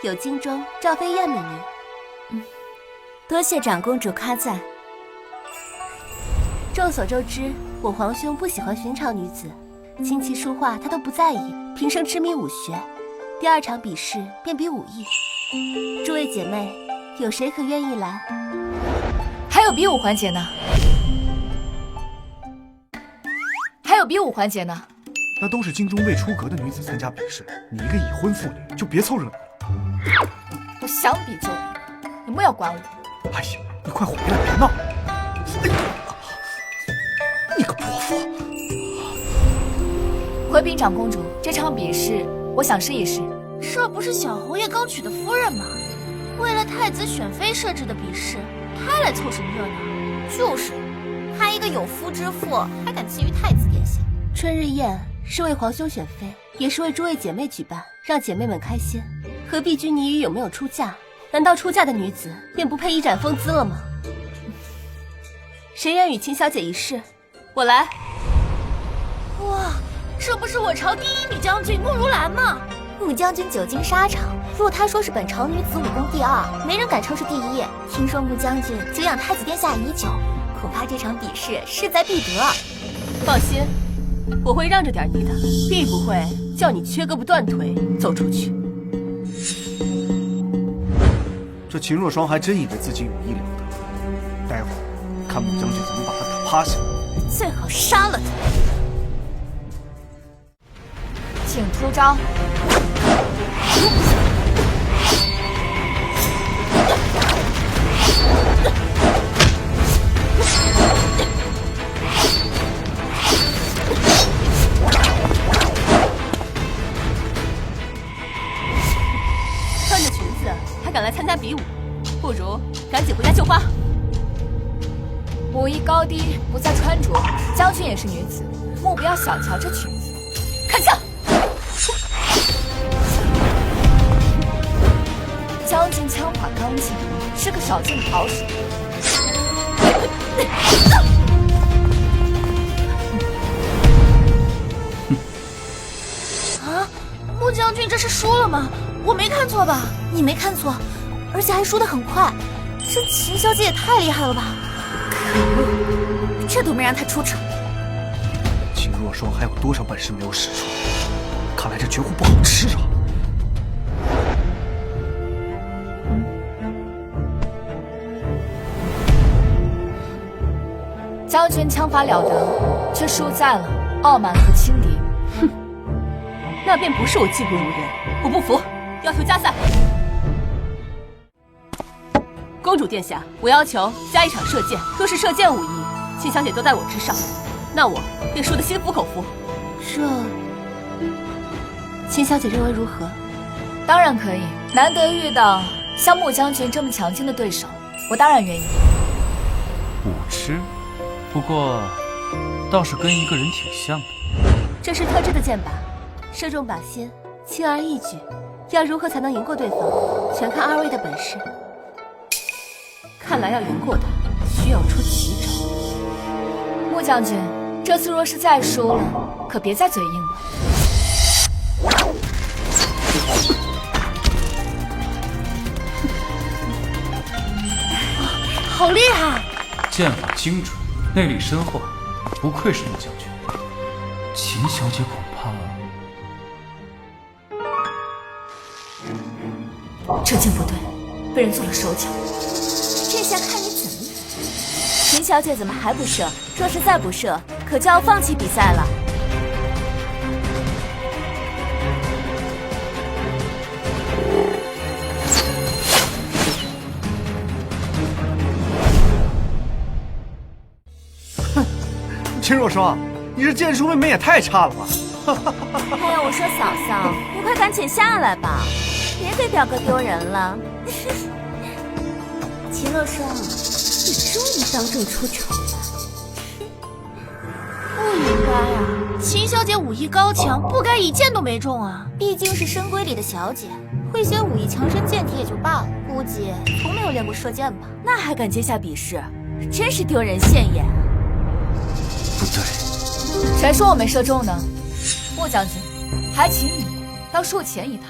有京中赵飞燕美名。多谢长公主夸赞。众所周知，我皇兄不喜欢寻常女子，琴棋书画他都不在意，平生痴迷武学。第2场比试便比武艺。诸位姐妹，有谁可愿意来？还有比武环节呢？还有比武环节呢？那都是京中未出阁的女子参加比试，你一个已婚妇女就别凑热闹了。我想比就比，你莫要管我。哎呀，你快回来，别闹！哎呀，你个泼妇！回禀长公主，这场比试我想试一试。这不是小侯爷刚娶的夫人吗？为了太子选妃设置的比试，他来凑什么热闹？就是，他一个有夫之妇，还敢觊觎太子殿下？春日宴是为皇兄选妃，也是为诸位姐妹举办，让姐妹们开心，何必拘泥于有没有出嫁？难道出嫁的女子便不配一展风姿了吗？谁愿与秦小姐一试？我来。哇，这不是我朝第1女将军慕如兰吗？穆将军久经沙场，若他说是本朝女子武功第2，没人敢称是第1。听说穆将军久仰太子殿下已久，恐怕这场比试势在必得。放心，我会让着点你的，必不会叫你缺胳膊断腿走出去。这秦若霜还真以为自己武艺了得，待会儿看穆将军怎么把他打趴下。最好杀了他。请出招。穿着裙子还敢来参加比武，不如赶紧回家绣花。武艺高低不在穿着，将军也是女子，莫不要小瞧这裙子。看枪！将军枪法刚劲，是个少见的好手。啊，穆将军这是输了吗？我没看错吧？你没看错，而且还输得很快。这秦小姐也太厉害了吧！可恶，这都没让她出场。秦若霜还有多少本事没有使出？看来这绝户不好吃啊！将军枪法了得，却输在了傲慢和轻敌。哼，那便不是我技不如人，我不服，要求加赛。公主殿下，我要求加1场射箭。若是射箭武艺，秦小姐都在我之上，那我便输得心服口服。秦小姐认为如何？当然可以，难得遇到像穆将军这么强劲的对手，我当然愿意。武痴，不过倒是跟一个人挺像的。这是特制的箭靶，射中靶心，轻而易举。要如何才能赢过对方，全看2位的本事。看来要赢过他，需要出奇招。穆将军，这次若是再输了，可别再嘴硬了。好厉害！剑法精准，内力深厚，不愧是穆将军。秦小姐恐怕……这劲不对，被人做了手脚。这下看你怎么赢！秦小姐怎么还不射？若是再不射，可就要放弃比赛了。秦若霜，你这剑术妹妹也太差了吧！还有我说嫂嫂，你快赶紧下来吧，别给表哥丢人了。秦若霜，你终于当众出丑了。不应该啊，秦小姐武艺高强，不该一箭都没中啊。毕竟是深闺里的小姐，会些武艺强身健体也就罢了，估计从没有练过射箭吧？那还敢接下比试？真是丢人现眼。不对，谁说我没射中呢？穆将军，还请你到术前一趟，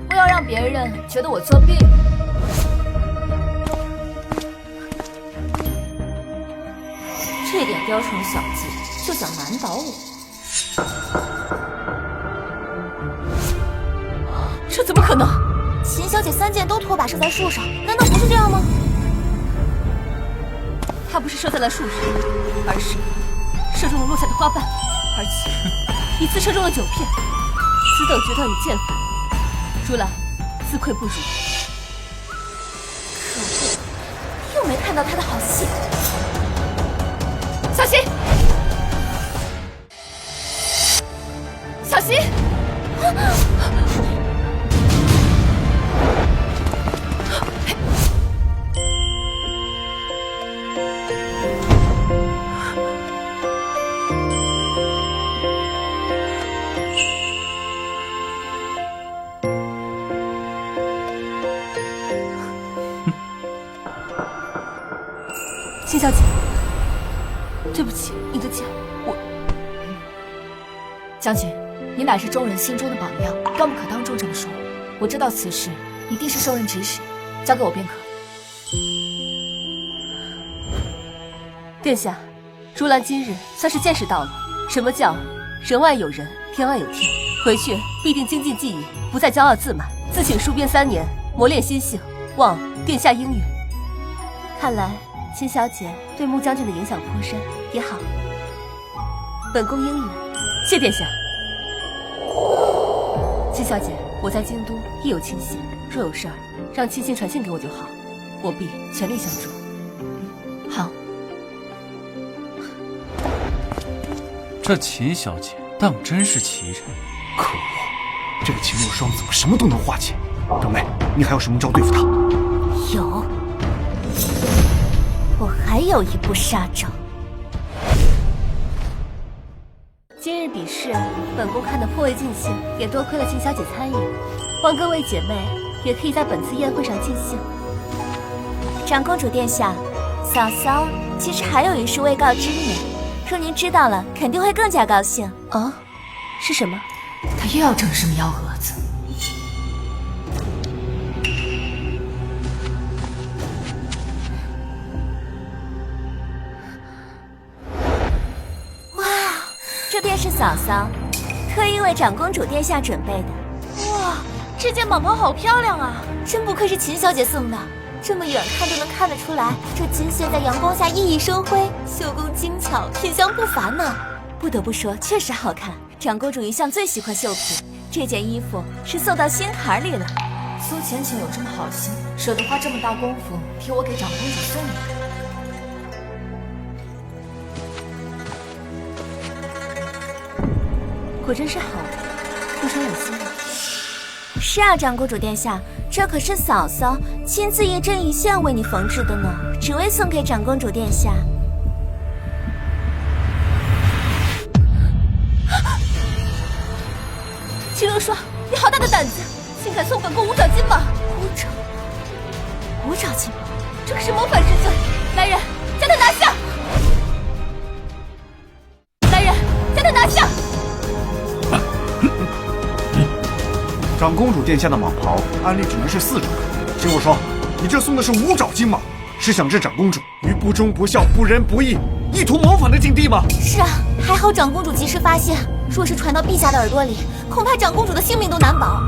不要让别人觉得我作弊了。这点雕虫小技就想难倒我？这怎么可能？秦小姐3箭都拖把射在树上，难道不是这样吗？他不是射在了树上，而是射中了落下的花瓣，而且一次射中了9片。此等决断与剑法，如兰自愧不如。可恶，又没看到他的好戏。小心！小心！秦小姐，对不起，你的剑，我……将军，你乃是众人心中的榜样，更不可当众这么说。我知道此事一定是受人指使，交给我便可。殿下，如兰今日算是见识到了什么叫人外有人，天外有天。回去必定精进技艺，不再骄傲自满，自请戍边3年，磨练心性，望殿下应允。看来秦小姐对穆将军的影响颇深，也好，本宫应允。谢殿下。秦小姐，我在京都亦有亲信，若有事儿，让亲信传信给我就好，我必全力相助。好。这秦小姐当真是奇人。可恶，这个秦若霜怎么什么都能化解？长妹，你还有什么招对付她？有，我还有一步杀招。今日比试，本宫看得颇为尽兴，也多亏了秦小姐参与，望各位姐妹也可以在本次宴会上尽兴。长公主殿下，嫂嫂其实还有一事未告知你，若您知道了，肯定会更加高兴。啊？是什么？他又要整什么幺蛾子？哇，这便是嫂嫂特意为长公主殿下准备的。哇，这件蟒袍好漂亮啊！真不愧是秦小姐送的，这么远看就能看得出来，这金线在阳光下熠熠生辉，绣工精巧，品香不凡呢。不得不说，确实好看。长公主一向最喜欢绣品，这件衣服是送到心坎里了。苏浅浅有这么好心，舍得花这么大功夫替我给长公主送的。果真是好的，不穿有心了。是啊，长公主殿下，这可是嫂嫂亲自一针一线为你缝制的呢，只为送给长公主殿下。秦若霜，你好大的胆子，竟敢送本宫5爪金蟒！五爪金蟒，这可是谋反之罪！来人，将他拿下！来人，将他拿下！长公主殿下的蟒袍，按理只能是4爪。秦若霜，你这送的是5爪金蟒，是想置长公主于不忠不孝、不仁不义、意图谋反的境地吗？是啊，还好长公主及时发现，若是传到陛下的耳朵里，恐怕长公主的性命都难保。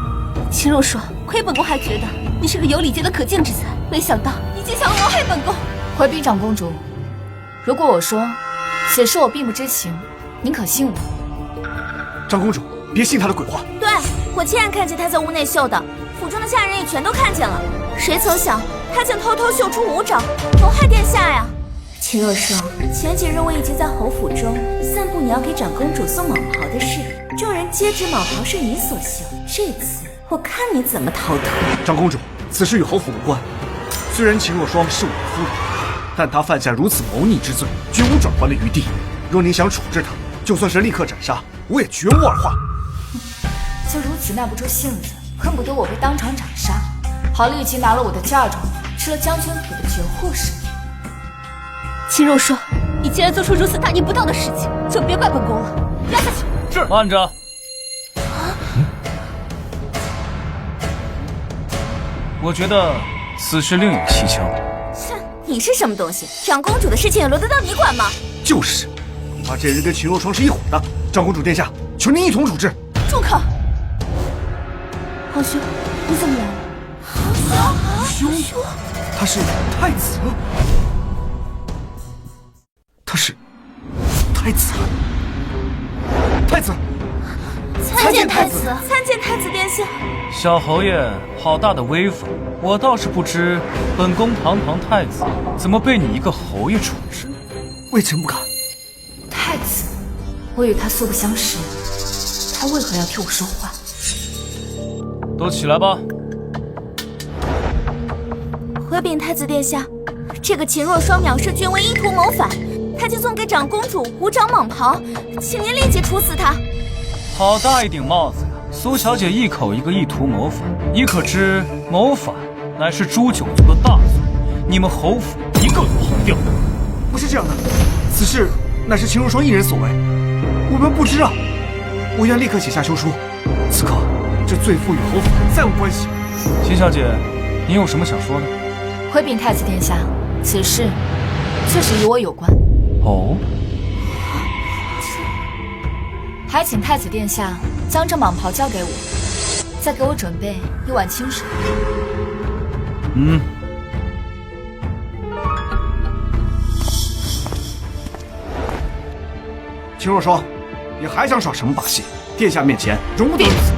秦若霜，亏本宫还觉得你是个有礼节的可敬之才，没想到你竟想谋害本宫！回禀长公主，如果我说此事我并不知情，您可信我？长公主，别信她的鬼话。对，我亲眼看见她在屋内绣的，府中的下人也全都看见了。谁曾想，她竟偷偷绣出5爪，谋害殿下呀！秦若霜，前几日我已经在侯府中散布你要给长公主送蟒袍的事，众人皆知蟒袍是你所绣，这次我看你怎么逃脱。长公主，此事与侯府无关。虽然秦若霜是我的夫人，但她犯下如此谋逆之罪，绝无转圜的余地。若您想处置她，就算是立刻斩杀，我也绝无二话。就如此耐不住性子，恨不得我被当场斩杀，好立即拿了我的嫁妆，吃了将军府的绝户似的。秦若霜，你既然做出如此大逆不道的事情，就别怪本宫了。压下去。是。慢着。我觉得此事另有蹊跷。切，你是什么东西？长公主的事情也轮得到你管吗？就是，恐怕这人跟秦若霜是一伙的。长公主殿下，求您一同处置。住口！皇兄，你怎么来了？皇兄，他是太子。他是太子。太子，参见太子，参见太子殿下。小侯爷，好大的威风！我倒是不知，本宫堂堂太子怎么被你一个侯爷处置？微臣不敢。太子，我与他素不相识，他为何要替我说话？都起来吧。回禀太子殿下，这个秦若霜藐视君威，意图谋反，他就送给长公主5掌蟒袍，请您立即处死他。好大一顶帽子呀！苏小姐一口一个意图谋反，你可知谋反乃是诛九族的大罪，你们侯府一个都跑不掉。不是这样的，此事乃是秦若霜一人所为，我们不知啊。我愿立刻写下休书。此刻，这罪妇与侯府再无关系。秦小姐，你有什么想说的？回禀太子殿下，此事确实与我有关。哦。还请太子殿下将这蟒袍交给我，再给我准备一碗清水。秦若霜，你还想耍什么把戏？殿下面前容不得如此。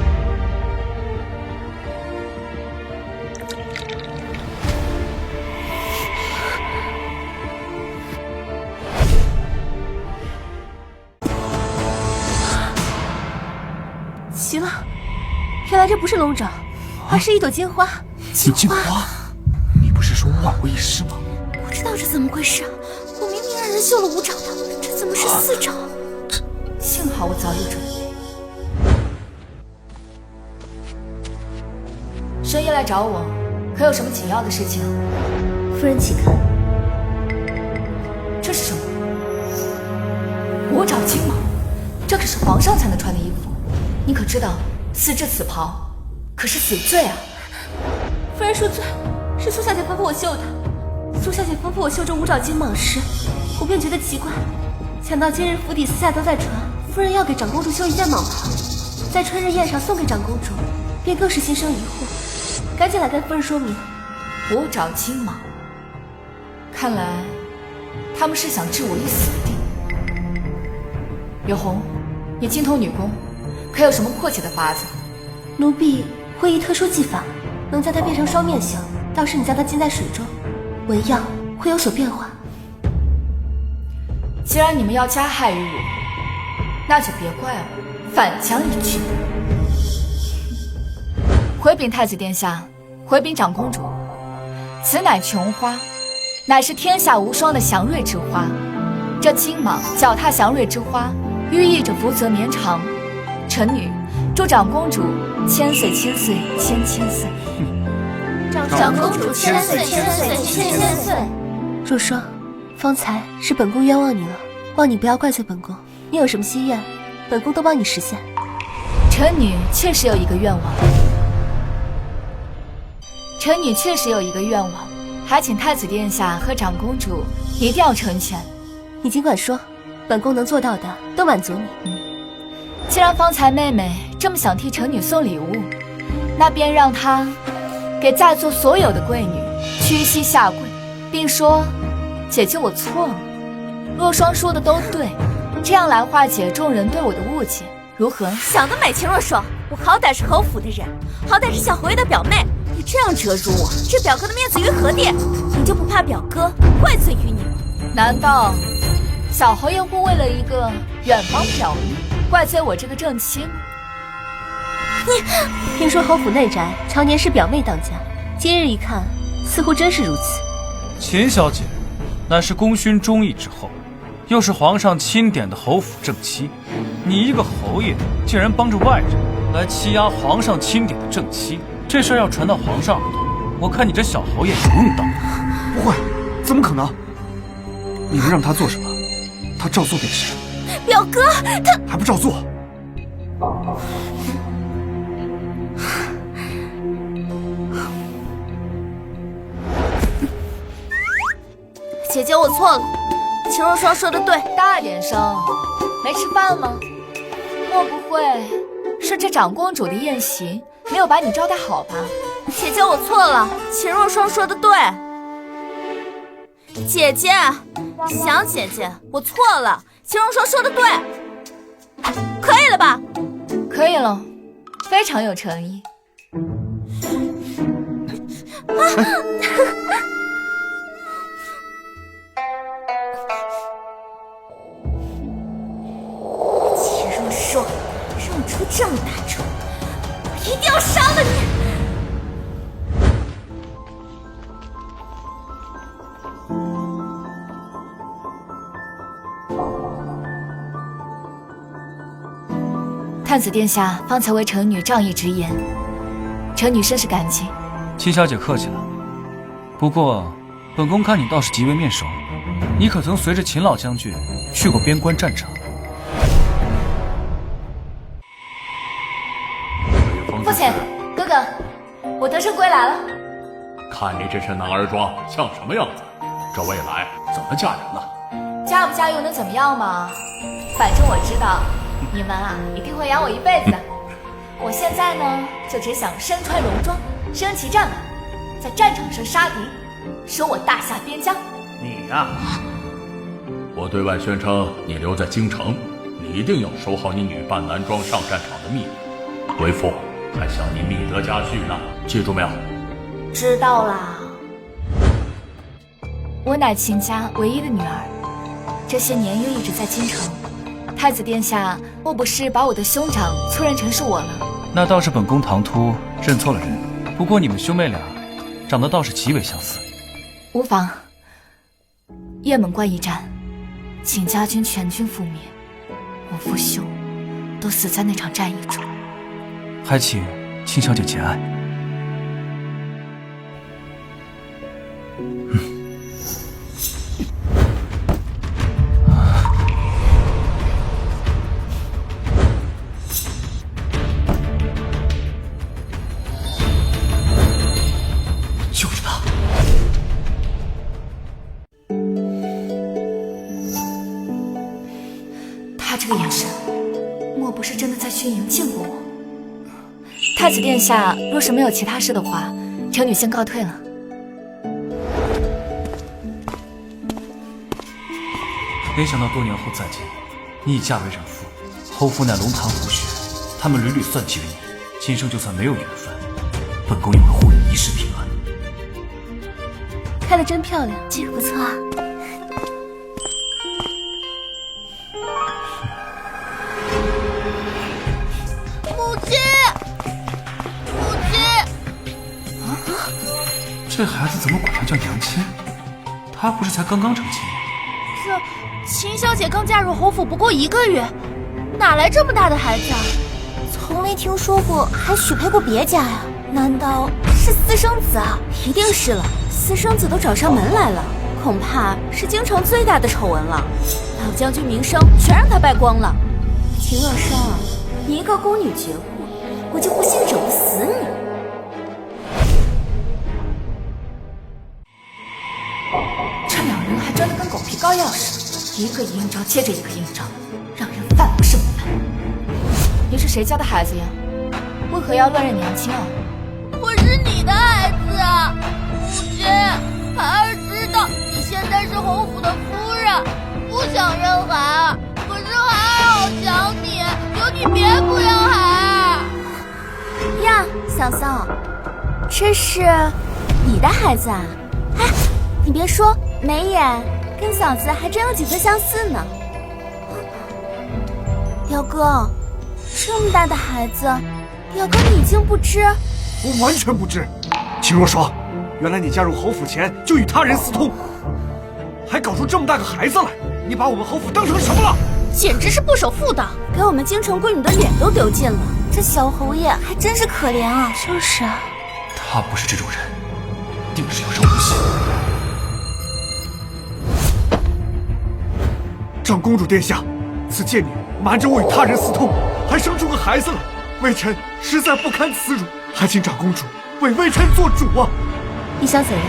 奇了，原来这不是龙爪，而是一朵金花。金花，你不是说万无一失吗？不知道这怎么回事，我明明让人绣了5爪的，这怎么是4爪？幸好我早有准备。深夜来找我，可有什么紧要的事情？夫人请看，这是什么？5爪金蟒，这可是皇上才能穿的衣服。你可知道，私制此袍可是死罪啊！夫人恕罪，是苏小姐吩咐我绣的。苏小姐吩咐我绣这5爪金蟒时，我便觉得奇怪，想到今日府邸私下都在传，夫人要给长公主绣一件蟒袍，在春日宴上送给长公主，便更是心生疑惑，赶紧来跟夫人说明。5爪金蟒，看来他们是想置我于死地。柳红，你精通女工，可有什么破解的法子？奴婢会一特殊技法，能将它变成双面形。到时你将它浸在水中，纹样会有所变化。既然你们要加害于我，那就别怪我反将一军。回禀太子殿下，回禀长公主，此乃琼花，乃是天下无双的祥瑞之花。这金蟒脚踏祥瑞之花，寓意着福泽绵长。臣女祝长公主千岁千岁千千岁。长公主千岁千岁千千岁。若霜，方才是本宫冤枉你了，望你不要怪罪本宫。你有什么心愿，本宫都帮你实现。臣女确实有一个愿望，还请太子殿下和长公主一定要成全。你尽管说，本宫能做到的都满足你。既然方才妹妹这么想替臣女送礼物，那便让她给在座所有的贵女屈膝下跪，并说：“姐姐，我错了。”若霜说的都对，这样来化解众人对我的误解，如何？想得美，秦若霜，我好歹是侯府的人，好歹是小侯爷的表妹，你这样折辱我，这表哥的面子于何地？你就不怕表哥怪罪于你吗？难道小侯爷会为了一个远房表妹怪罪我这个正妻吗？听说侯府内宅常年是表妹当家，今日一看，似乎真是如此。秦小姐乃是功勋忠义之后，又是皇上钦点的侯府正妻，你一个侯爷竟然帮着外人来欺压皇上钦点的正妻，这事要传到皇上耳朵，我看你这小侯爷有用当。不会，怎么可能？你能让他做什么，他照做便是。表哥，他还不照做？姐姐，我错了。秦若霜说的对，大点声，没吃饭吗？莫不会是这长公主的宴席没有把你招待好吧？姐姐，我错了。秦若霜说的对。姐姐，想姐姐，我错了。秦若霜说的对，可以了吧？可以了，非常有诚意。秦若霜，让你出这么大仇，我一定要杀了你！太子殿下方才为臣女仗义直言，臣女甚是感激。七小姐客气了。不过，本宫看你倒是极为面熟，你可曾随着秦老将军去过边关战场？父亲，哥哥，我得胜归来了。看你这身男儿装，像什么样子？这未来怎么嫁人了？嫁不嫁又能怎么样嘛？反正我知道，你们啊一定会养我一辈子的。我现在呢，就只想身穿戎装，身骑战马，在战场上杀敌，守我大夏边疆。你呀，我对外宣称你留在京城，你一定要守好你女扮男装上战场的秘密。为父还想你觅得佳婿呢，记住没有？知道啦。我乃秦家唯一的女儿，这些年又一直在京城。太子殿下莫不是把我的兄长错认成是我了？那倒是本宫唐突认错了人。不过你们兄妹俩长得倒是极为相似。无妨。雁门关一战，秦家军全军覆灭，我父兄都死在那场战役中。还请秦小姐节哀。就是他。他这个眼神，莫不是真的在军营见过我？太子殿下若是没有其他事的话，臣女先告退了。没想到多年后再见，你已嫁为人妇，侯府乃龙潭虎穴，他们屡屡算计于你，今生就算没有缘分，本宫也会护你一世平安。开得真漂亮，这个不错啊。这孩子怎么管他叫娘亲？他不是才刚刚成亲吗？这秦小姐刚嫁入侯府不过1个月，哪来这么大的孩子啊？从没听说过还许配过别家呀？难道是私生子啊？一定是了，私生子都找上门来了，恐怕是京城最大的丑闻了。老将军名声全让他败光了。秦若霜啊，一个宫女绝户，我就不信整不死你。这两人还真的跟狗皮膏药似的，一个阴招接着一个阴招，让人烦不胜烦。你是谁家的孩子呀？为何要乱认娘亲啊？我是你的孩子啊，母亲。孩儿知道你现在是侯府的夫人，不想认孩儿，可是孩儿好想你，求你别不要孩儿。呀，嫂嫂，这是你的孩子啊？哎，你别说，眉眼跟嫂子还真有几分相似呢。表哥，这么大的孩子，表哥你已经不知？我完全不知。秦若霜，原来你嫁入侯府前就与他人私通，还搞出这么大个孩子来，你把我们侯府当成什么了？简直是不守妇道，给我们京城闺女的脸都丢尽了。这小侯爷还真是可怜啊。就是啊，他不是这种人，定是要上诬陷。长公主殿下，此贱女瞒着我与他人私通，还生出个孩子了，微臣实在不堪耻辱，还请长公主为微臣做主啊！你想怎样？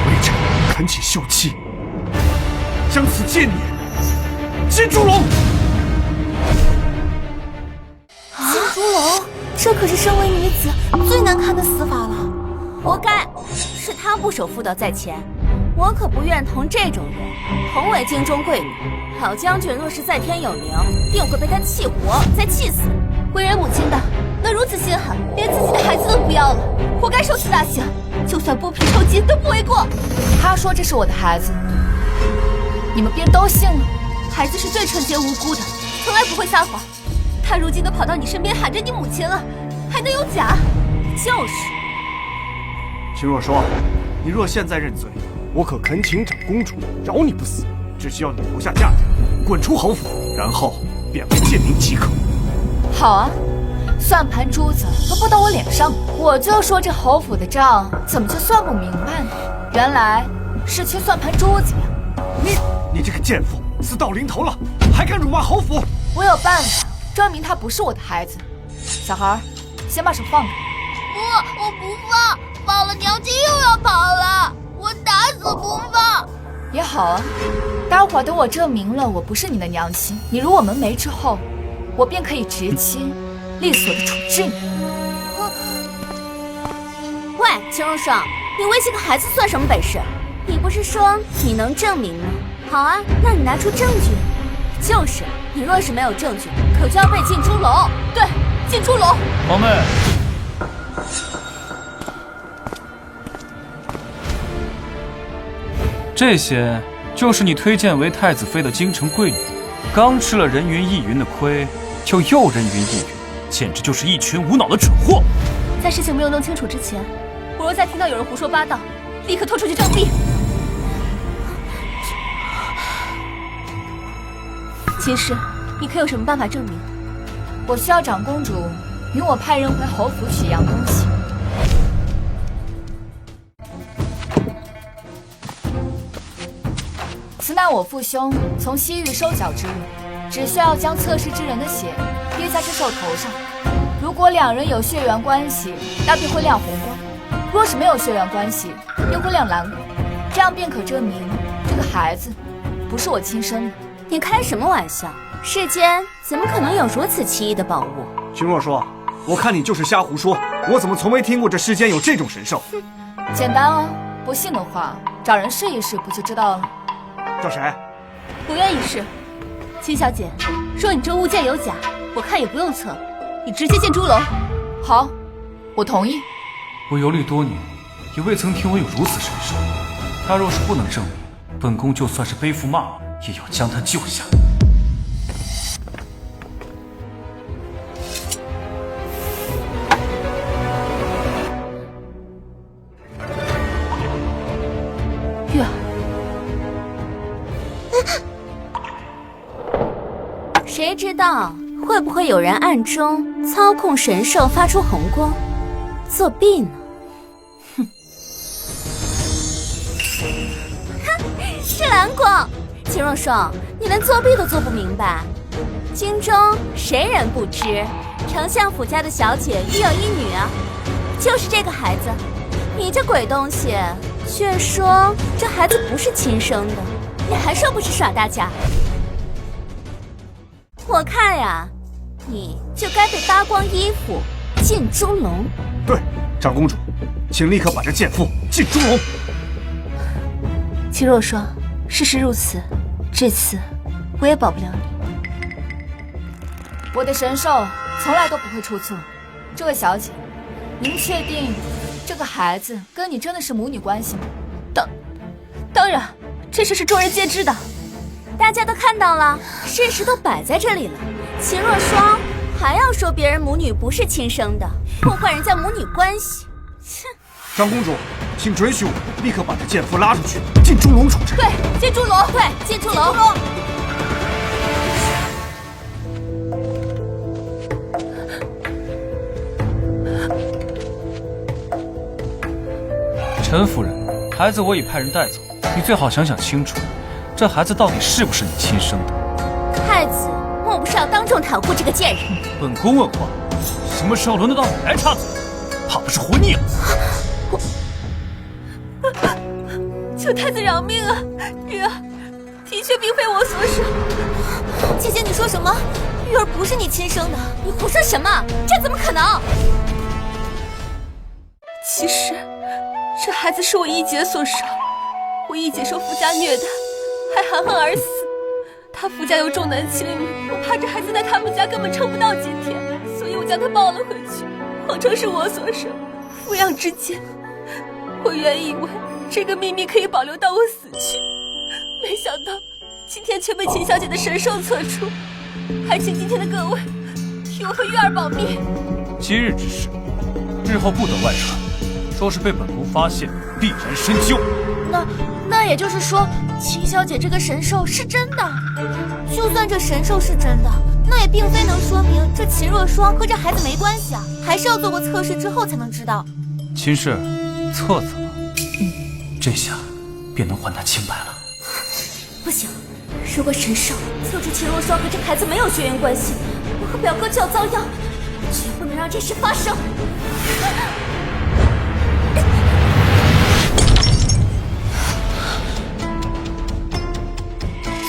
微臣恳请休妻，将此贱女进猪笼。进猪笼，这可是身为女子最难看的死法了。活该，是他不守妇道在前，我可不愿同这种人同为京中贵女。老将军若是在天有灵，定会被他气活，再气死。为人母亲的，能如此心狠，连自己的孩子都不要了，活该受此大刑。就算剥皮抽筋都不为过。他说这是我的孩子，你们便都信了？孩子是最纯洁无辜的，从来不会撒谎。他如今都跑到你身边喊着你母亲了，还能有假？就是。秦若霜，你若现在认罪，我可恳请长公主饶你不死，只需要你留下嫁妆，滚出侯府，然后便为贱民即可。好啊，算盘珠子都拨到我脸上，我就说这侯府的账怎么就算不明白呢？原来是缺算盘珠子呀！你这个贱妇，死到临头了，还敢辱骂侯府？我有办法证明他不是我的孩子。小孩，先把手放开。我不放，放了娘亲又要跑了，我打死不放。也好啊，待会儿等我证明了我不是你的娘亲，你入我门楣之后，我便可以直接利索的处置你。喂，秦若霜，你威胁个孩子算什么本事？你不是说你能证明吗？好啊，那你拿出证据。就是，你若是没有证据，可就要被进猪笼。对，进猪笼。皇妹，这些就是你推荐为太子妃的京城贵女，刚吃了人云亦云的亏，就又人云亦云，简直就是一群无脑的蠢货。在事情没有弄清楚之前，我若再听到有人胡说八道，立刻拖出去杖毙。秦氏，你可有什么办法证明？我需要长公主允我派人回侯府取一样东西。此乃我父兄从西域收缴之物，只需要将测试之人的血滴在这兽头上。如果两人有血缘关系，那便会亮红光；若是没有血缘关系，便会亮蓝光。这样便可证明这个孩子不是我亲生的。你开什么玩笑？世间怎么可能有如此奇异的宝物？秦若霜，我看你就是瞎胡说，我怎么从没听过这世间有这种神兽？简单啊，不信的话，找人试一试不就知道了？找谁？不愿意试。秦小姐，若你这物件有假，我看也不用测，你直接进猪笼。好，我同意。我游历多年，也未曾听闻有如此神兽。他若是不能证明，本宫就算是背负骂名，也要将他救下。月儿，谁知道会不会有人暗中操控神兽发出红光，作弊呢？哼！是蓝光。秦若霜，你连作弊都做不明白。京中谁人不知，丞相府家的小姐育有一女啊，就是这个孩子。你这鬼东西，却说这孩子不是亲生的，你还说不是耍大家？我看呀，你就该被扒光衣服进猪笼。对，长公主，请立刻把这贱妇进猪笼。秦若霜，事实如此，这次我也保不了你。我的神兽从来都不会出错。这位小姐，您确定这个孩子跟你真的是母女关系吗？当然，这事是众人皆知的，大家都看到了，事实都摆在这里了。秦若霜还要说别人母女不是亲生的，破坏人家母女关系。切！长公主，请准许我立刻把这贱妇拉出去，进猪笼处置。对，进猪笼，对，进猪笼。陈夫人，孩子我已派人带走，你最好想想清楚，这孩子到底是不是你亲生的？要当众袒护这个贱人。本宫问话，什么时候轮得到你来插嘴？怕不是活腻了？求太子饶命啊！玉儿，的确并非我所生。姐姐，你说什么？玉儿不是你亲生的，你胡说什么？这怎么可能？其实，这孩子是我一姐所生。我一姐受夫家虐待，还含恨而死。她夫家又重男轻女，我怕这孩子在他们家根本撑不到几天，所以我将他抱了回去，谎称是我所生。抚养之间，我原以为这个秘密可以保留到我死去，没想到今天却被秦小姐的神兽测出。还请今天的各位替我和玉儿保密。今日之事，日后不得外传。若是被本宫发现，必然深究。那也就是说，秦小姐这个神兽是真的。就算这神兽是真的，那也并非能说明这秦若霜和这孩子没关系啊，还是要做过测试之后才能知道。秦氏，测测吧，这下便能还他清白了。不行，如果神兽测出秦若霜和这孩子没有血缘关系，我和表哥就要遭殃，绝不能让这事发生。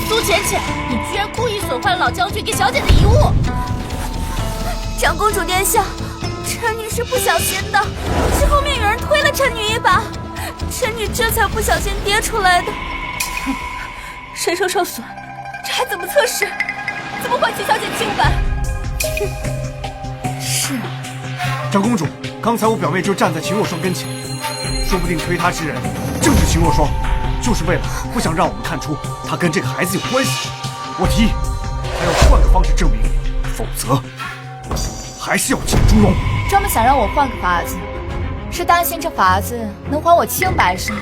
苏浅浅，你居然故意损坏了老将军给小姐的遗物！长公主殿下，臣女是不小心的，是后面有人推了臣女一把，臣女这才不小心跌出来的。神兽受损，这还怎么测试？怎么还秦小姐清白？是啊，长公主，刚才我表妹就站在秦若霜跟前，说不定推她之人正是秦若霜，就是为了不想让我们看出她跟这个孩子有关系。我提议，她要换个方式证明，否则还是要请朱荣。专门想让我换个法子，是担心这法子能还我清白是吗？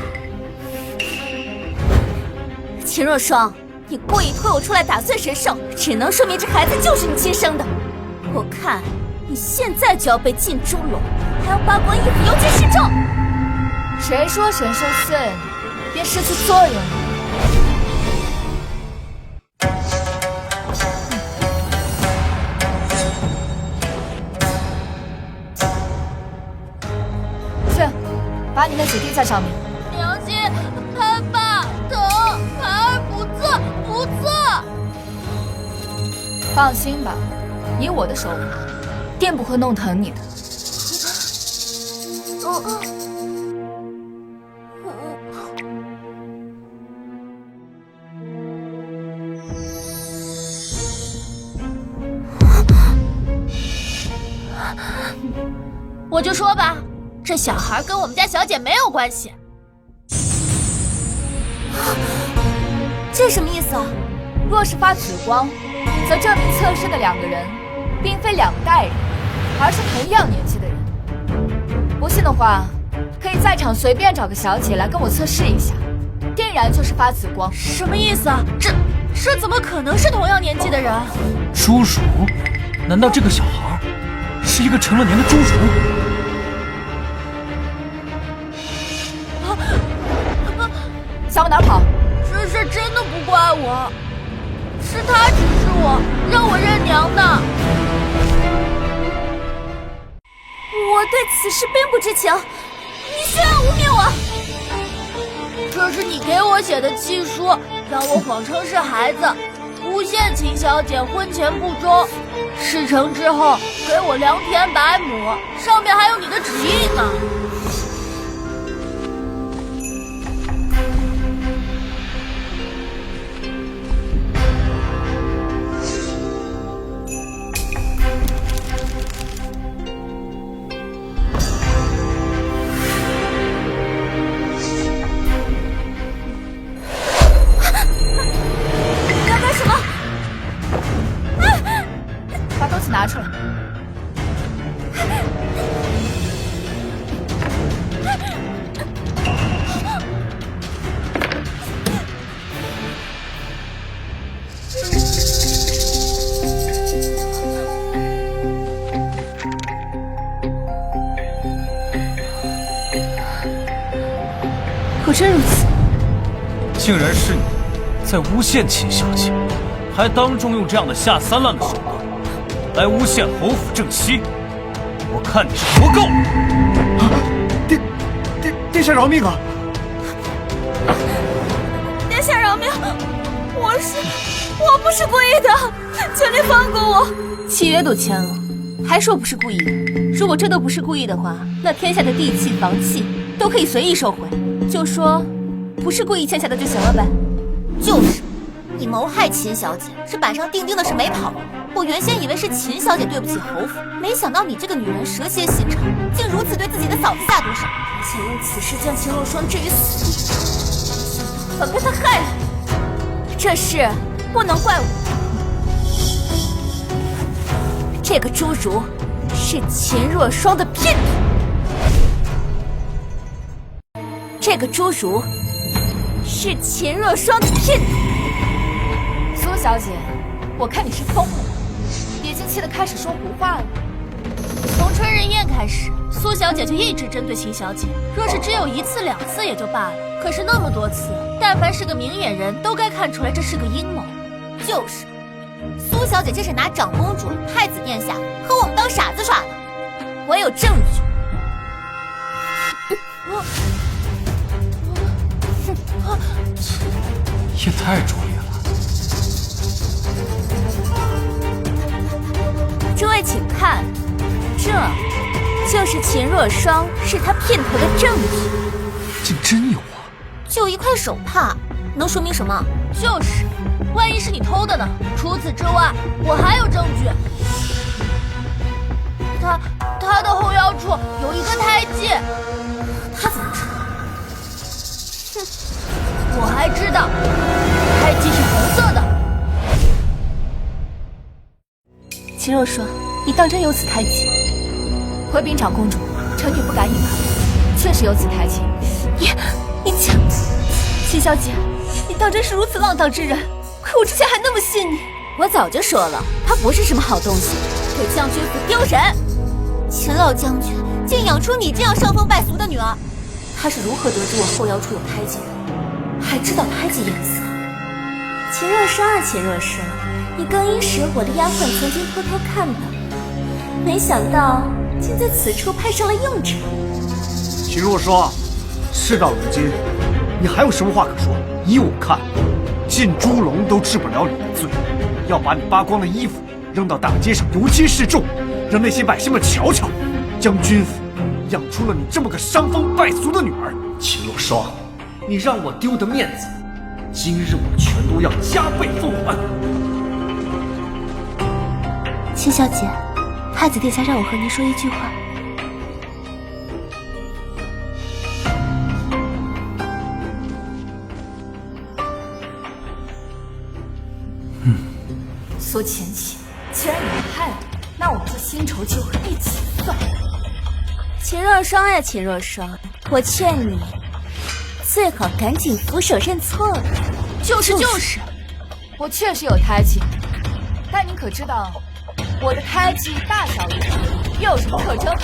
秦若霜，你故意推我出来打碎神兽，只能说明这孩子就是你亲生的。我看你现在就要被禁猪笼，还要扒光衣服游街示众。谁说神兽碎了便失去作用了？去，把你那血滴在上面。娘亲，太爸疼，孩儿不测，不测。放心吧，以我的手法，定不会弄疼你的。我就说吧，这小孩跟我们家小姐没有关系。这什么意思啊？若是发紫光，则证明测试的两个人并非两代人，而是同样年纪的人。不信的话，可以在场随便找个小姐来跟我测试一下，定然就是发紫光。什么意思啊？这怎么可能是同样年纪的人？侏儒？难道这个小孩是一个成了年的侏儒？想往哪儿跑？这事真的不怪我，是他指示我，让我认娘的。我对此事并不知情，你休要污蔑我。这是你给我写的契书，让我谎称是孩子，诬陷秦小姐婚前不忠。事成之后给我良田百亩，上面还有你的旨意呢。拿出来。果真如此，竟然是你在诬陷秦小姐，还当众用这样的下三滥的手段来诬陷侯府正妻，我看你是活够了！殿下饶命啊！殿下饶命！我不是故意的，求您放过我。契约都签了，还说不是故意的。如果真的不是故意的话，那天下的地契、房契都可以随意收回，就说不是故意签下的就行了呗。就是，你谋害秦小姐是板上钉钉的事没跑。我原先以为是秦小姐对不起侯府，没想到你这个女人蛇蝎心肠，竟如此对自己的嫂子下毒手，而且用此事将秦若霜置于死地，反被她害了。这事不能怪我，这个侏儒是秦若霜的姘头，这个侏儒是秦若霜的姘头。苏小姐，我看你是疯了，已经气得开始说胡话了。从春日宴开始，苏小姐就一直针对秦小姐，若是只有1次2次也就罢了，可是那么多次，但凡是个明眼人都该看出来这是个阴谋。就是，苏小姐这是拿长公主、太子殿下和我们当傻子耍呢。我有证据。也太拙劣了。诸位请看，这就是秦若霜是她姘头的证据。竟真有啊！就一块手帕，能说明什么？就是，万一是你偷的呢？除此之外，我还有证据。他的后腰处有一个胎记。他怎么知道？我还知道，胎记是红色的。秦若霜，你当真有此胎记？回禀长公主，臣女不敢隐瞒，确实有此胎记。你讲，秦小姐，你当真是如此浪荡之人？可我之前还那么信你。我早就说了，他不是什么好东西，对将军府丢人。秦老将军竟养出你这样伤风败俗的女儿，他是如何得知我后腰处有胎记的？还知道胎记颜色？秦若霜啊，秦若霜，你更衣时我的丫鬟曾经偷偷看到，没想到竟在此处派上了用场。秦若霜，事到如今，你还有什么话可说？依我看，进猪笼都治不了你的罪，要把你扒光的衣服扔到大街上，油漆示众，让那些百姓们瞧瞧，将军府养出了你这么个伤风败俗的女儿。秦若霜，你让我丢的面子，今日我全都要加倍奉还。秦小姐，太子殿下让我和您说一句话。苏浅浅，既然你害了我，那我们就新仇旧恨一起算。秦若霜呀，秦若霜，我劝你最好赶紧俯首认错了。就是，我确实有胎记，但你可知道我的胎记大小如何，又有什么特征？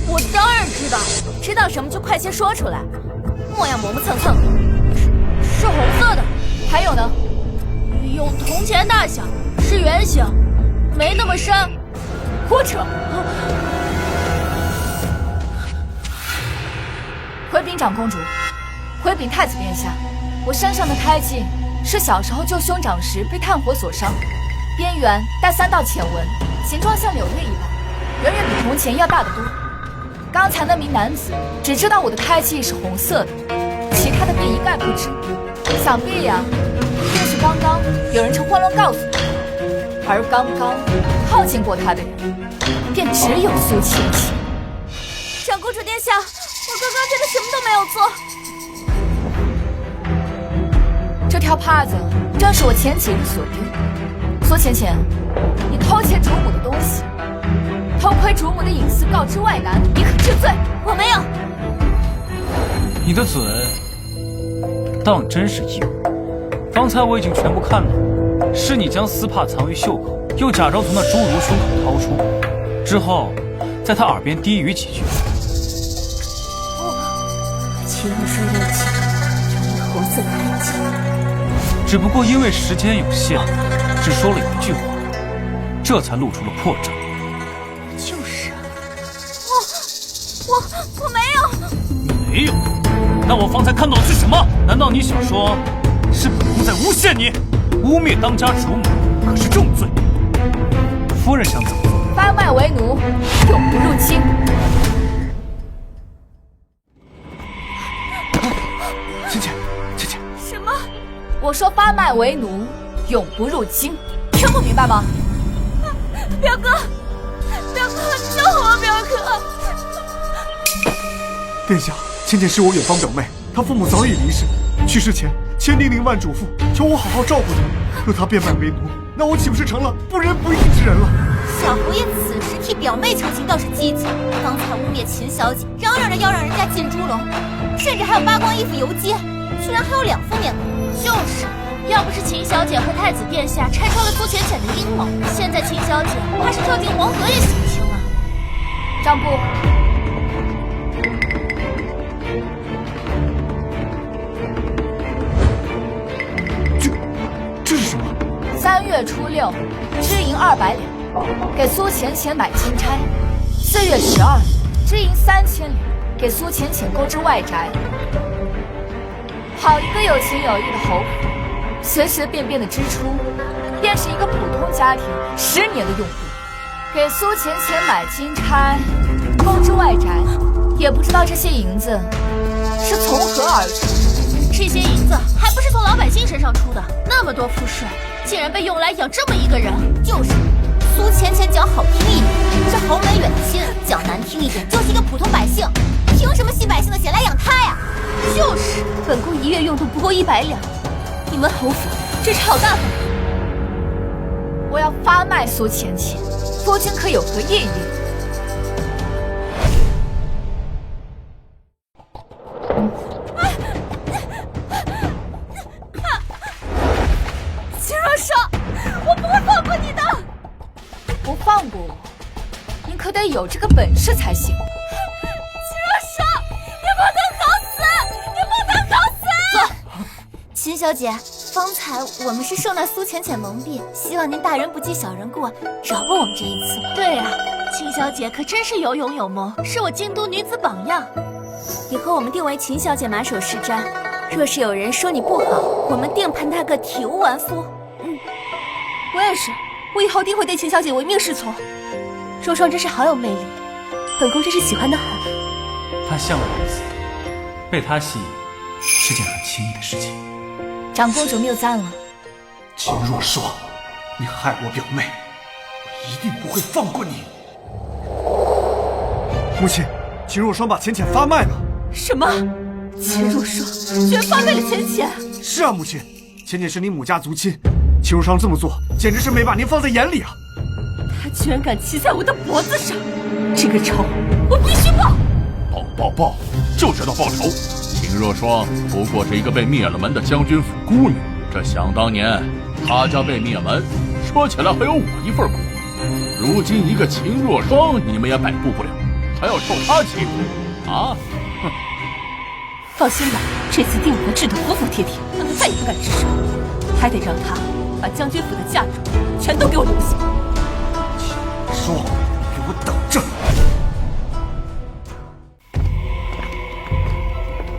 我当然知道，知道什么就快些说出来，莫要磨磨蹭蹭。是红色的。还有呢？有铜钱大小，是圆形，没那么深。胡扯！回禀长公主，回禀太子殿下，我身上的胎记是小时候救兄长时被炭火所伤，边缘带3道浅纹，形状像柳叶一般，远远比铜钱要大得多。刚才那名男子只知道我的胎记是红色的，其他的便一概不知。想必呀，便是刚刚有人趁慌乱告诉他，而刚刚靠近过他的人，便只有苏浅浅。长公主殿下，我刚刚真的什么都没有做。这条帕子正是我前几日所丢。苏浅浅，你偷窃主母的东西，偷窥主母的隐私，告知外男，你可治罪？我没有。你的嘴当真是硬。方才我已经全部看到，是你将丝帕藏于袖口，又假装从那侏儒胸口掏出，之后在他耳边低语几句。秦若霜要紧，这红色胎记只不过因为时间有限，只说了一句话，这才露出了破绽。就是啊，我没有。你没有？那我方才看到的是什么？难道你想说，是本宫在诬陷你？污蔑当家主母可是重罪。夫人想怎么做？发卖为奴，永不入京。芊芊，什么？我说发卖为奴，永不入京，听不明白吗？表哥，救我！表哥，殿下，芊芊是我远方表妹，她父母早已离世，去世前千叮咛万嘱咐，求我好好照顾她。若她变卖为奴，那我岂不是成了不仁不义之人了？小侯爷此时替表妹求情倒是积极，刚才污蔑秦小姐，嚷嚷着要让人家进猪笼，甚至还有扒光衣服游街，居然还有2副面孔。就是，要不是秦小姐和太子殿下拆穿了苏浅浅的阴谋，现在秦小姐怕是跳进黄河也洗不清了。张布，这是什么？3月初6，支银200两，给苏浅浅买金钗；4月12，支银3000两，给苏浅浅购置外宅。好一个有情有义的侯府，随随便便的支出，便是一个普通家庭10年的用度。给苏浅浅买金钗，购置外宅，也不知道这些银子是从何而出。这些银子还不是从老百姓身上出的，那么多赋税，竟然被用来养这么一个人。就是，苏浅浅讲好听一点是侯门远亲，讲难听一点就是一个普通百姓，凭什么吸百姓的血来养他呀？就是，本宫1月用度不够100两，你们侯府真是好大方。我要发卖苏浅浅，夫君可有何异议？秦若霜，我不会放过你的。不放过我，你可得有这个本事才行。秦若霜，你不能搞死，你不能搞死！坐，秦小姐，方才我们是受那苏浅浅蒙蔽，希望您大人不计小人过，饶过我们这一次。对啊，秦小姐可真是有勇有谋，是我京都女子榜样。以后我们定为秦小姐马首是瞻，若是有人说你不好，我们定喷他个体无完肤。我也是，我以后定会对秦小姐唯命是从。若霜真是好有魅力，本宫真是喜欢的很。她像如此，被她吸引是件很轻易的事情。长公主谬赞了。秦若霜，你害我表妹，我一定不会放过你。母亲，秦若霜把浅浅发卖了。什么？秦若霜居然发卖了浅浅？是啊，母亲，浅浅是你母家族亲，秦若霜这么做简直是没把您放在眼里啊！他居然敢骑在我的脖子上，这个仇我必须报！报，就知道报仇！秦若霜不过是一个被灭了门的将军府姑女，这想当年她家被灭门，说起来还有我一份苦。如今一个秦若霜你们也摆布不了，还要受她欺负啊！哼！放心吧，这次定给他治得服服帖帖，让他再也不敢吱声，还得让他把将军府的嫁妆全都给我留下。说，给我等着！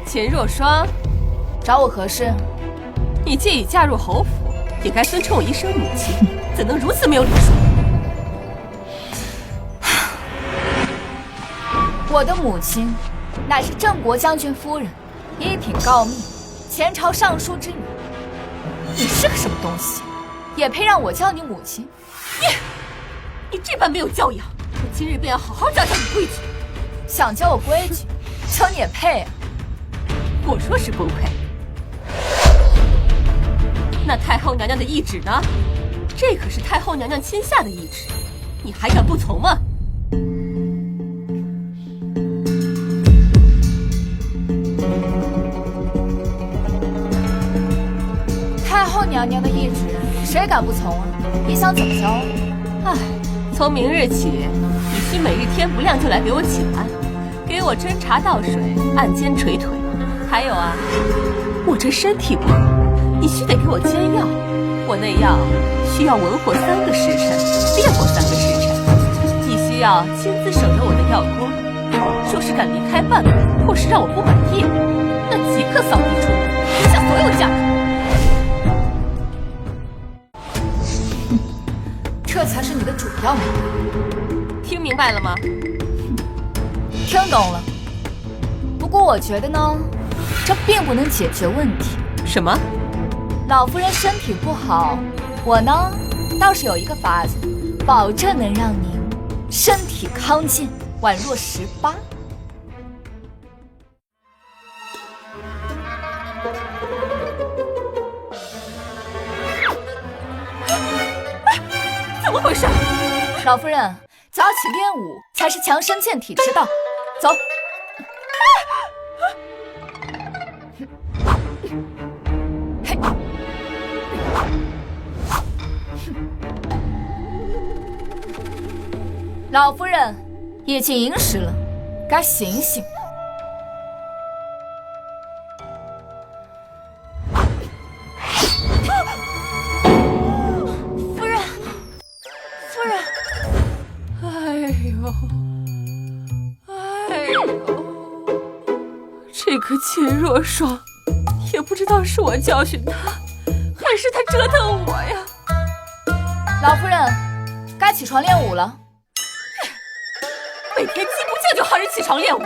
秦若霜，找我何事？你既已嫁入侯府，也该尊称我一声母亲，怎能如此没有礼数？我的母亲乃是郑国将军夫人，一品诰命，前朝尚书之女。你是个什么东西，也配让我叫你母亲？你这般没有教养，我今日便要好好教教你规矩。想教我规矩，就你也配啊？我说是不配。那太后娘娘的懿旨呢？这可是太后娘娘亲下的懿旨，你还敢不从吗？太后娘娘的懿旨，谁敢不从啊？你想怎么教？唉，从明日起，你需每日天不亮就来给我请安，给我斟茶倒水，按肩捶腿。还有啊，我这身体不好，你须得给我煎药，我那药需要文火3个时辰，烈火3个时辰。你需要亲自守着我的药锅，若是敢离开半步，或是让我不满意，那即刻扫地出门，留下所有价值。这才是你的主要目的。听明白了吗？听懂了。不过我觉得呢，这并不能解决问题。什么？老夫人身体不好，我呢倒是有一个法子，保证能让您身体康健，宛若18。怎么回事？老夫人，早起练武才是强身健体之道。走。嘿。老夫人，已经寅时了，该醒醒。夫人，夫人。哎呦，这个秦若霜，也不知道是我教训他，还是他折腾我呀。老夫人，该起床练武了。每天鸡不见就喊人起床练武，我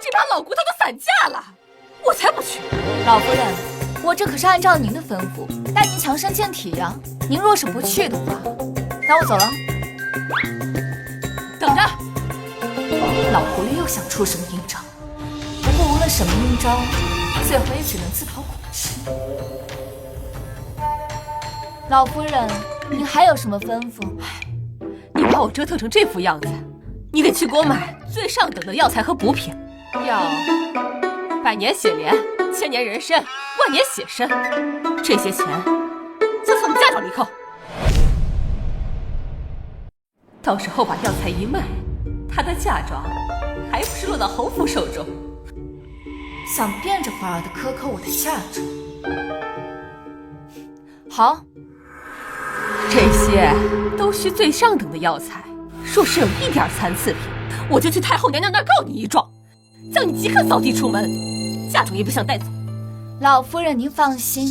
这把老骨头都散架了，我才不去。老夫人，我这可是按照您的吩咐，带您强身健体呀。您若是不去的话，那我走了。等着。老狐狸又想出什么阴招，不过无论什么阴招，最后也只能自讨苦吃。老夫人，您还有什么吩咐？你把我折腾成这副样子，你得去给我买最上等的药材和补品，要100年血莲、1000年人参、10000年血参，这些钱就从你嫁妆里扣。到时候把药材一卖，他的嫁妆还不是落到侯府手中？想变着法儿的克扣我的嫁妆。好，这些都需最上等的药材，若是有一点残次品，我就去太后娘娘那儿告你一状，叫你即刻扫地出门，嫁妆也不想带走。老夫人您放心，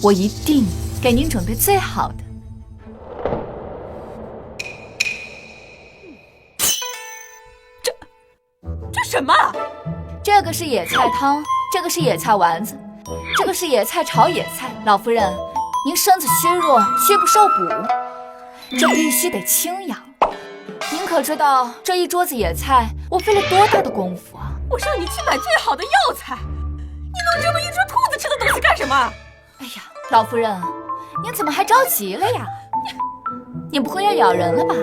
我一定给您准备最好的。这什么？这个是野菜汤，这个是野菜丸子，这个是野菜炒野菜。老夫人，您身子虚弱，虚不受补，这必须得清养。您可知道这一桌子野菜我费了多大的功夫啊？我让你去买最好的药材，你弄这么一桌兔子吃的东西干什么？哎呀，老夫人，您怎么还着急了呀？你不会要咬人了吧？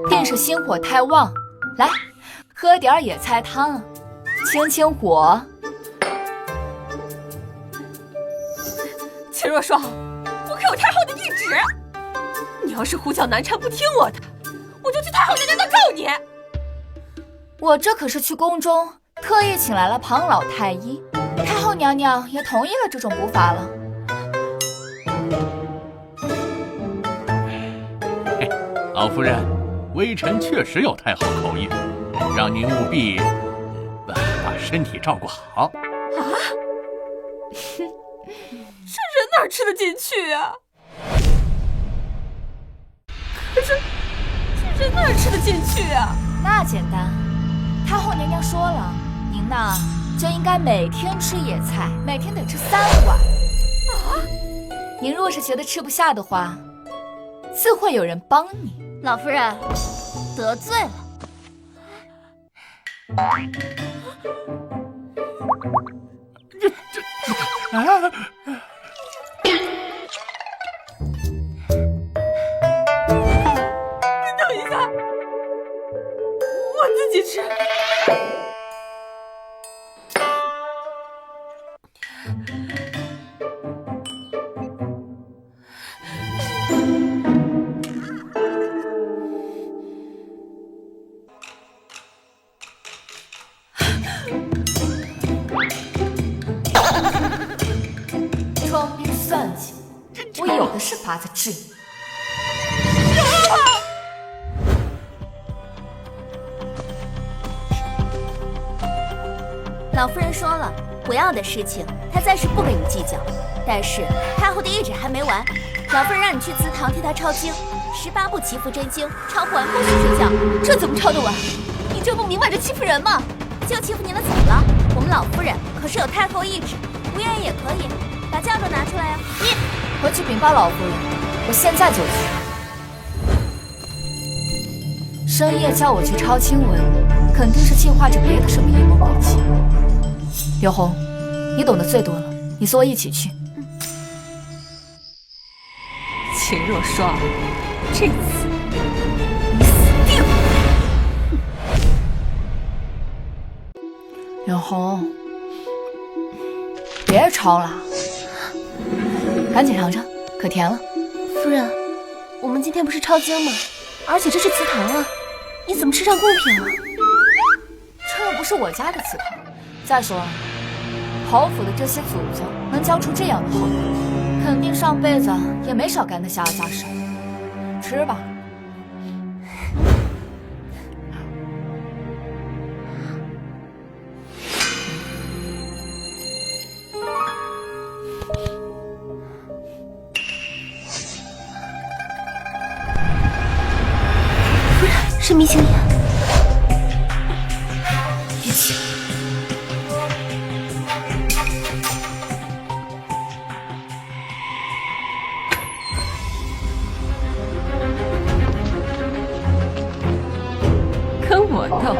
定是心火太旺。来，喝点野菜汤，清清火。秦若霜，我可有太后的懿旨，你要是胡搅蛮缠不听我的，我就去太后娘娘那告你。我这可是去宫中特意请来了庞老太医，太后娘娘也同意了这种补法了。老夫人，微臣确实有太后口音，让您务必把身体照顾好。啊？这人哪吃得进去啊？可是这人哪吃得进去啊？那简单，太后娘娘说了，您呐就应该每天吃野菜，每天得吃3碗。啊？您若是觉得吃不下的话，自会有人帮你。老夫人得罪了。等一下，我自己吃。装逼算计，治你。老夫人说了，不要的事情她暂时不跟你计较。但是太后的懿旨还没完，老夫人让你去祠堂替她抄经，18部祈福真经，抄不完不许睡觉。这怎么抄得完？你这不明摆着欺负人吗？就欺负你了，怎么了？我们老夫人可是有太后懿旨，不愿意也可以，把嫁妆拿出来呀。你回去禀报老夫人，我现在就去。深夜叫我去抄经文，肯定是计划着别的什么阴谋诡计。刘红，你懂得最多了，你随我一起去。秦若霜，这次你死定了！刘红，别抄了，赶紧尝尝，可甜了。夫人，我们今天不是抄经吗？而且这是祠堂啊，你怎么吃上贡品了？这又不是我家的祠堂。再说了，侯府的这些祖宗能教出这样的后人，肯定上辈子也没少干那下杂事。吃吧。夫人，是迷情眼。一起。跟我斗，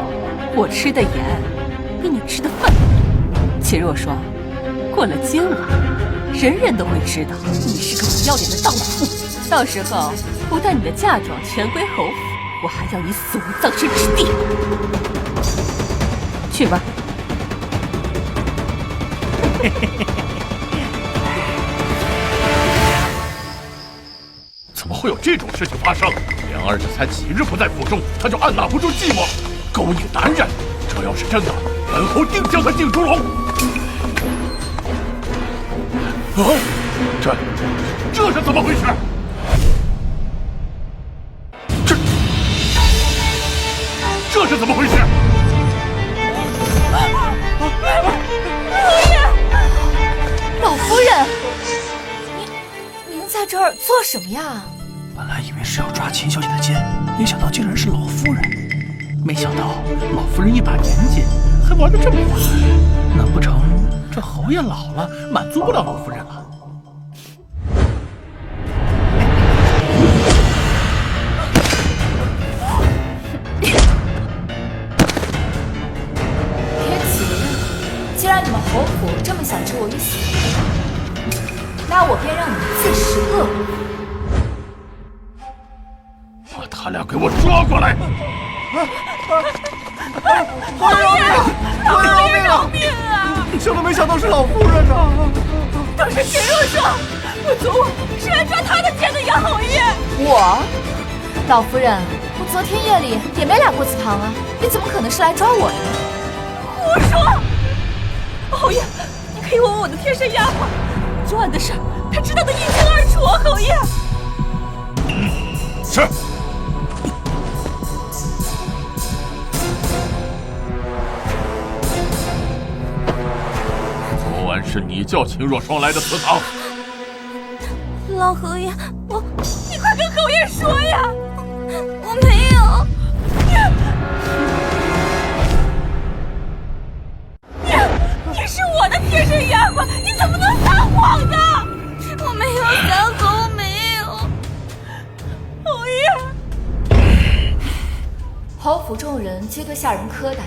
我吃的盐比你吃的饭多。秦若霜，过了今晚，人人都会知道你是个不要脸的荡妇。到时候不但你的嫁妆全归侯府，我还要你死无葬身之地。去吧。怎么会有这种事情发生？莲儿这才几日不在府中，他就按捺不住寂寞，勾引男人。这要是真的，本侯定将他进猪笼。啊，这是怎么回事？这是怎么回事？老夫人，您在这儿做什么呀？本来以为是要抓秦小姐的奸，没想到竟然是老夫人。没想到老夫人一把年纪还玩得这么大，难不成这侯爷老了，满足不了老夫人了？别急了，既然你们侯府这么想置我于死地，那我便让你们自食恶果。把他俩给我抓过来！侯爷饶命啊！想都没想到是老夫人呐！都是秦若霜，我昨晚是来抓他的奸的呀，侯爷。我，老夫人，我昨天夜里也没来过祠堂啊，你怎么可能是来抓我的？胡说！侯爷，你可以问问我的贴身丫鬟，昨晚的事她知道的一清二楚啊，侯爷。是。昨晚是你叫秦若霜来的祠堂？老侯爷，你快跟侯爷说呀！我没有。你是我的贴身丫鬟，你怎么能撒谎呢？我没有撒谎，我没有。侯爷，侯府众人皆对下人苛待，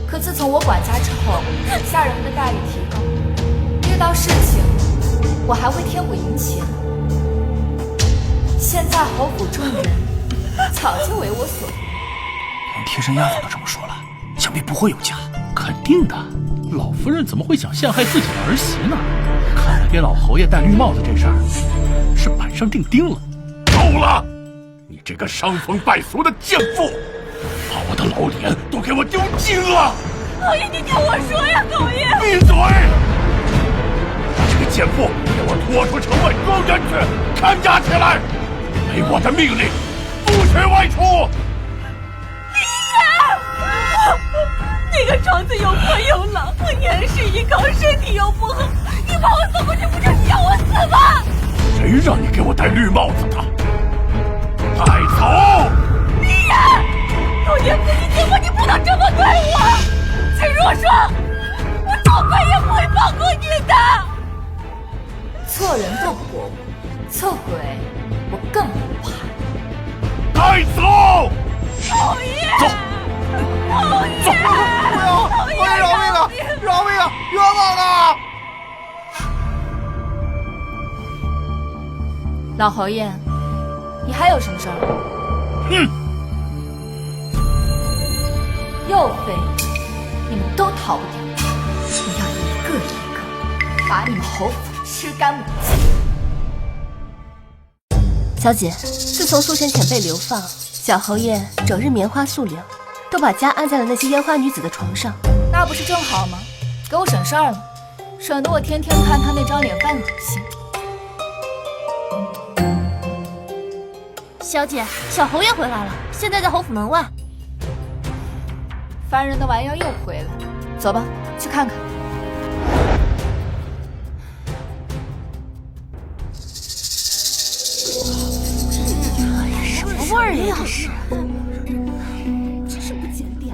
可自从我管家之后，下人们的待遇提高，遇到事情我还会贴补银钱。现在侯府众人早就为我所用，连贴身丫鬟都这么说了，想必不会有假。肯定的，老夫人怎么会想陷害自己的儿媳呢？看来给老侯爷戴绿帽子这事儿是板上钉钉了。够了！你这个伤风败俗的贱妇，把我的老脸都给我丢尽了！侯爷，你听我说呀，侯爷！闭嘴！这个奸妇，给我拖出城外庄园去，看押起来！没我的命令，不许外出！那个床子又破又老，我年事已高，身体又不好，你把我送过去，不就是要我死吗？谁让你给我戴绿帽子的？带走！李然，多年夫妻结婚，你不能这么对我！秦若霜，我做鬼也不会放过你的！做人斗不过我，做鬼我更不怕。带走！讨厌！走！讨厌！不要！饶命啊！饶命啊！冤枉啊！老侯爷，你还有什么事儿？又废，你们都逃不掉，我要一个一个把你们侯府吃干抹净。小姐，自从苏神浅被流放，小侯爷整日棉花素柳，都把家安在了那些烟花女子的床上。那不是正好吗？给我省事儿了，省得我天天看他那张脸犯恶心。小姐，小侯爷回来了，现在在侯府门外。烦人的玩意儿又回来，走吧，去看看。什么味儿呀？这是，真是不检点。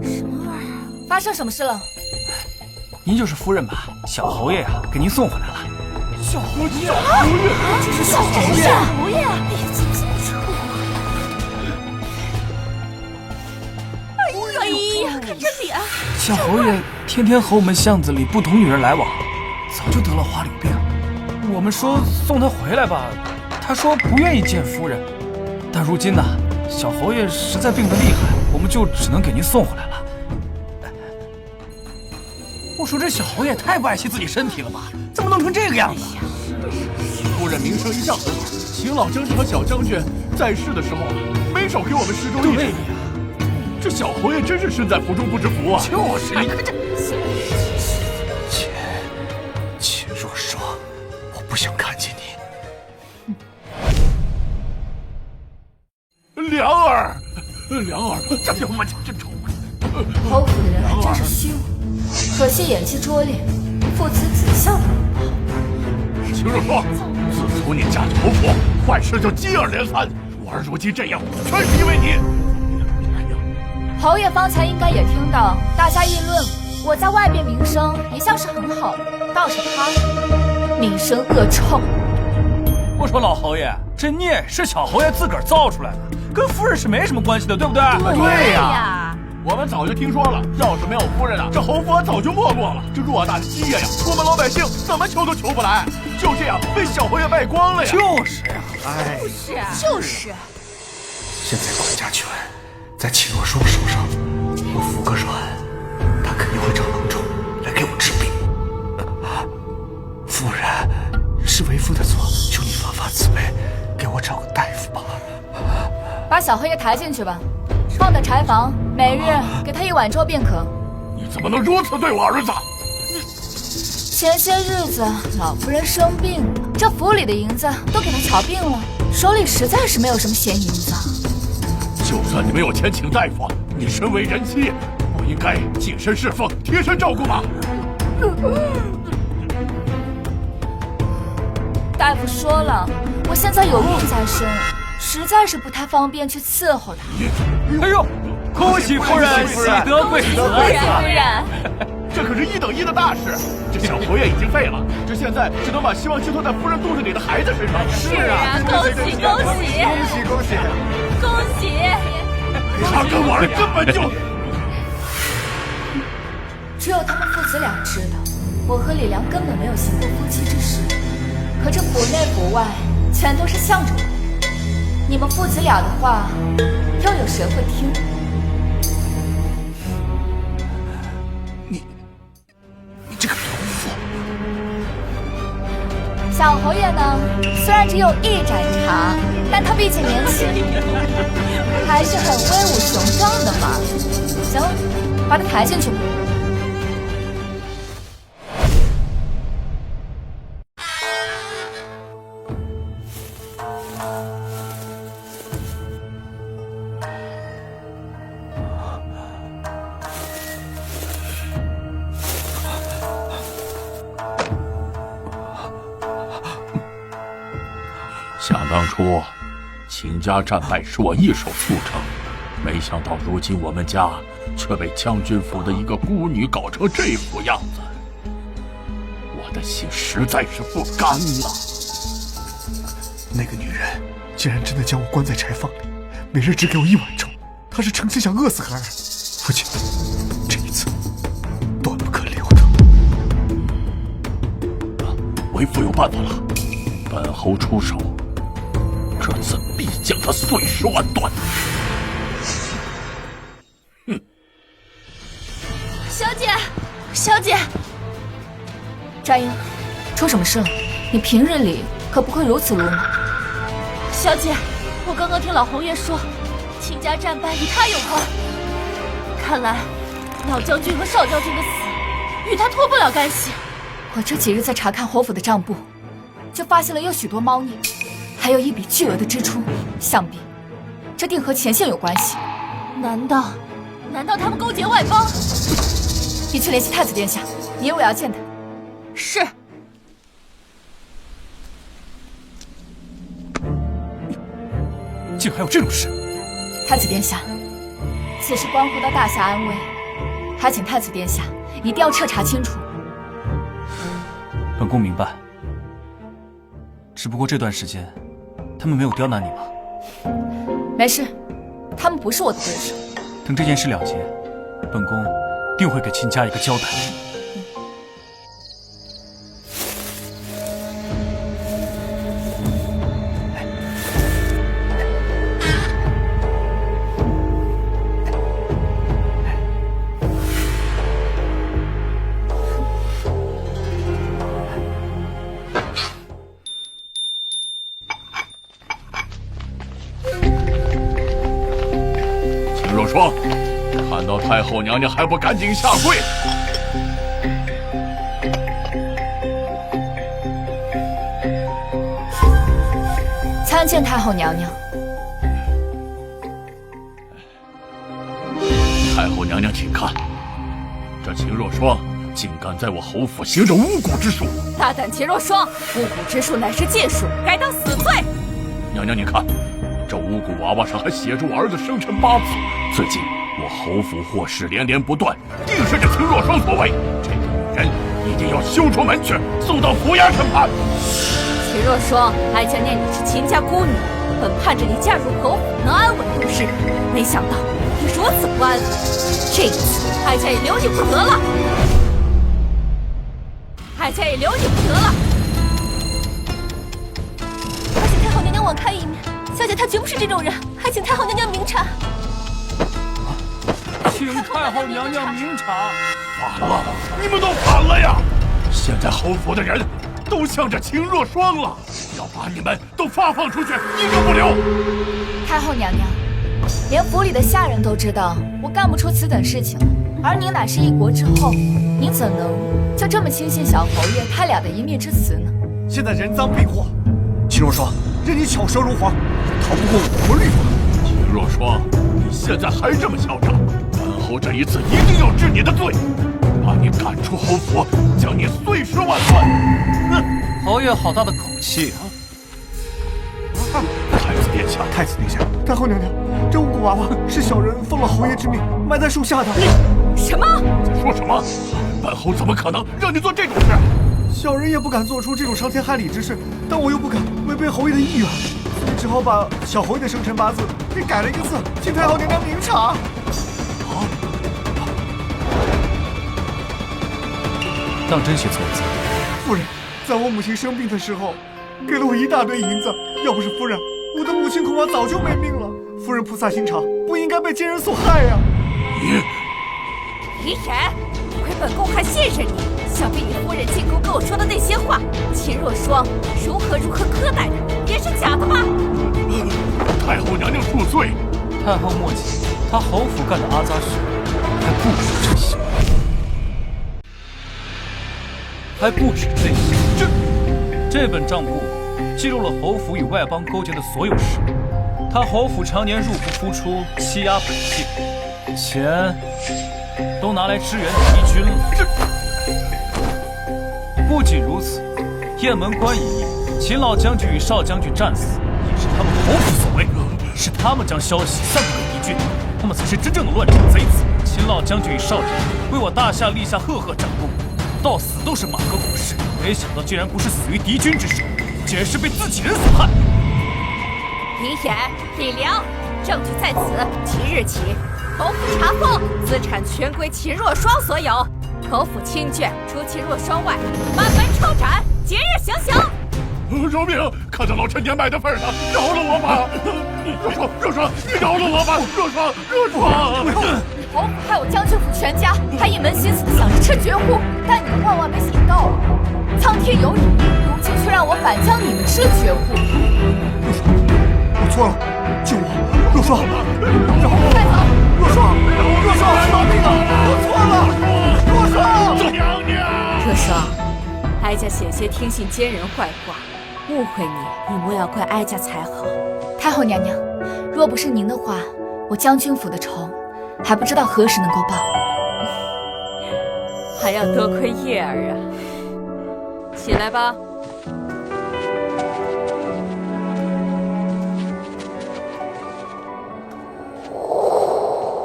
什么味儿啊？发生什么事了？您就是夫人吧？小侯爷呀，给您送回来了。小侯爷，这是小侯爷！侯爷！哎呀，看这脸！小侯爷天天和我们巷子里不同女人来往，早就得了花柳病。我们说送他回来吧，他说不愿意见夫人。但如今呢，小侯爷实在病得厉害，我们就只能给您送回来了。我说这小侯爷太不爱惜自己身体了吧？怎么弄成这个样子？夫人名声一向很好，秦老将军和小将军在世的时候，没少给我们施粥一水。这小侯爷真是身在福中不知福啊！就是你看这。秦若霜，我不想看见你。良儿，这他妈真丑！侯府的人还真是虚伪，可惜演技拙劣，父慈子孝的不好。秦若霜，自从你嫁进侯府，坏事就接二连三，我儿如今这样，全是因为你。侯爷方才应该也听到大家议论我在外边名声一向是很好的，倒是他名声恶臭。我说老侯爷，这孽是小侯爷自个儿造出来的，跟夫人是没什么关系的，对不对？对呀，我们早就听说了，要是没有夫人啊，这侯府早就没落了。这偌大的基业呀，我们老百姓怎么求都求不来，就这样被小侯爷败光了呀！就是呀，哎，就是。现在管家权在秦若霜手上，我服个软，他肯定会找郎中来给我治病。夫人，是为夫的错，求你发慈悲，给我找个大夫吧。把小侯爷抬进去吧，放在柴房，每日给他1碗粥便可。你怎么能如此对我儿子？前些日子老夫人生病了，这府里的银子都给她瞧病了，手里实在是没有什么闲银子。就算你没有钱请大夫，你身为人妻，不应该净身侍奉、贴身照顾吗？大夫说了，我现在有病在身，实在是不太方便去伺候他。哎呦，恭喜夫人，喜得贵子！夫人，这可是1等1的大事，这小侯爷已经废了，这现在只能把希望寄托在夫人肚子里的孩子身上。是啊，恭喜！他跟我儿根本就……只有他们父子俩知道，我和李良根本没有行过夫妻之事。可这府内府外全都是向着我的，你们父子俩的话，又有谁会听？你这个屠夫！小侯爷呢，虽然只有1盏茶，但他毕竟年轻，还是很威武雄壮的嘛。行了，把他抬进去吧。想当初，秦家战败是我一手促成，没想到如今我们家却被将军府的一个孤女搞成这副样子，我的心实在是不甘了。那个女人竟然真的将我关在柴房里，每日只给我1碗粥，她是诚心想饿死孩儿。父亲，这一次断不可留的。为父有办法了，本侯出手，这次必将他碎尸万段。哼！小姐，小姐，佳音，出什么事了？你平日里可不会如此鲁莽。小姐，我刚刚听老侯爷说，秦家战败与他有关。看来，老将军和少将军的死与他脱不了干系。我这几日在查看侯府的账簿，就发现了有许多猫腻，还有一笔巨额的支出，想必这定和前线有关系。难道他们勾结外邦？你去联系太子殿下，你我要见他。是。竟还有这种事！太子殿下，此事关乎到大侠安危，还请太子殿下一定要彻查清楚。本宫明白，只不过这段时间，他们没有刁难你吗？没事，他们不是我的对手。等这件事了结，本宫定会给秦家一个交代。秦若霜，看到太后娘娘还不赶紧下跪！参见太后娘娘。太后娘娘，请看，这秦若霜竟敢在我侯府行着巫蛊之术！大胆秦若霜，巫蛊之术乃是禁术，该当死罪。娘娘，您看，这巫蛊娃娃上还写着我儿子生辰八字。最近我侯府祸事连连不断，定是这秦若霜所为。这个女人一定要休出门去，送到府衙审判。秦若霜，哀家念你是秦家孤女，本盼着你嫁入侯府能安稳度日，没想到你如此不安分。这一次，哀家也留你不得了。哀家也留你不得了。还请太后娘娘网开一面，小姐她绝不是这种人，还请太后娘娘明察。请太后娘娘明察。反了，你们都反了呀！现在侯府的人都向着秦若霜了，要把你们都发放出去，一个不留。太后娘娘，连府里的下人都知道我干不出此等事情，而您乃是一国之后，您怎能就这么轻信小侯爷他俩的一面之词呢？现在人赃并获，秦若霜，任你巧舌如簧，逃不过我国律法。秦若霜，你现在还这么嚣张，本侯这一次一定要治你的罪，把你赶出侯府，将你碎尸万段。哼！侯爷好大的口气啊！太子殿下，太子殿下，太后娘娘，这巫蛊娃娃是小人奉了侯爷之命埋在树下的。什么？在说什么？本侯怎么可能让你做这种事？小人也不敢做出这种伤天害理之事，但我又不敢违背侯爷的意愿，所以只好把小侯爷的生辰八字给改了一个字，请太后娘娘明察。当真写错字？夫人，在我母亲生病的时候，给了我一大堆银子，要不是夫人，我的母亲恐怕早就没命了。夫人菩萨心肠，不应该被奸人所害呀。李忍，亏本宫还信任你，想必你夫人进宫跟我说的那些话，秦若霜如何苛待她，也是假的吧？太后娘娘恕罪。太后莫急，他侯府干的阿杂事还不止这些。这本账簿记录了侯府与外邦勾结的所有事。他侯府常年入不敷出，欺压百姓，钱都拿来支援敌军了。不仅如此，雁门关一役秦老将军与少将军战死，也是他们侯府所为，是他们将消息散布给敌军，他们才是真正的乱臣贼子。秦老将军与少将军为我大夏立下赫赫战功，到死都是马革裹尸，没想到竟然不是死于敌军之手，竟然是被自己人所害。李衍、李良，证据在此。即日起，侯府查封，资产全归秦若霜所有。侯府亲眷除秦若霜外，满门抄斩，即日行刑。饶命！看在老臣年迈的份上，饶了我吧！若霜，你饶了我吧！若霜！侯府害我将军府全家，还一门心思地想着吃绝户，但你们万万没想到，苍天有眼，如今却让我反将你们吃绝户。我错了，救我！若霜，快走！若霜，饶命啊！我错了，若霜，娘娘。若霜，哀家险些听信奸人坏话，误会你莫要怪哀家才好。太后娘娘，若不是您的话，我将军府的仇还不知道何时能够报。还要多亏叶儿啊！起来吧。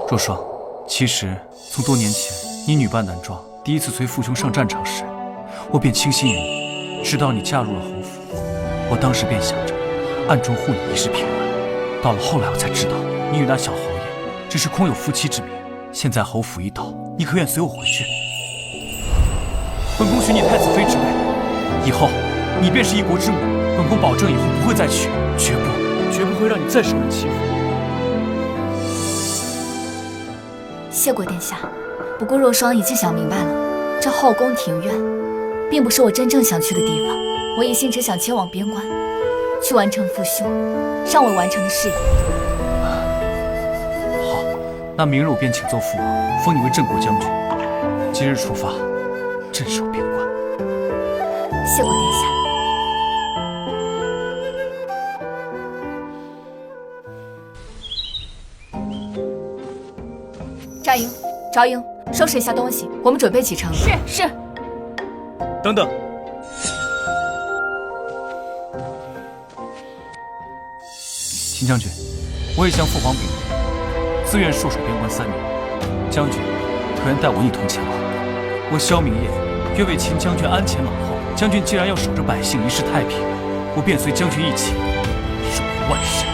若霜，其实从多年前你女扮男装，第一次随父兄上战场时，我便倾心于你，直到你嫁入了侯府，我当时便想着暗中护你一世平安。到了后来，我才知道你与那小侯爷只是空有夫妻之名。现在侯府已倒，你可愿随我回去？本宫许你太子妃之位，以后你便是一国之母。本宫保证以后不会再娶，绝不会让你再受人欺负。谢过殿下，不过若霜已经想明白了，这后宫庭院并不是我真正想去的地方。我一心只想前往边关，去完成父兄尚未完成的事业。好，那明日我便请奏父王，封你为镇国将军。即日出发，镇守边关。谢过殿下。扎营，赵营，收拾一下东西，我们准备启程了。是。等等，秦将军，我已向父皇禀明，自愿戍守边关3年。将军可愿带我一同前往？我萧明业愿为秦将军鞍前马后。将军既然要守着百姓一世太平，我便随将军一起守护万世。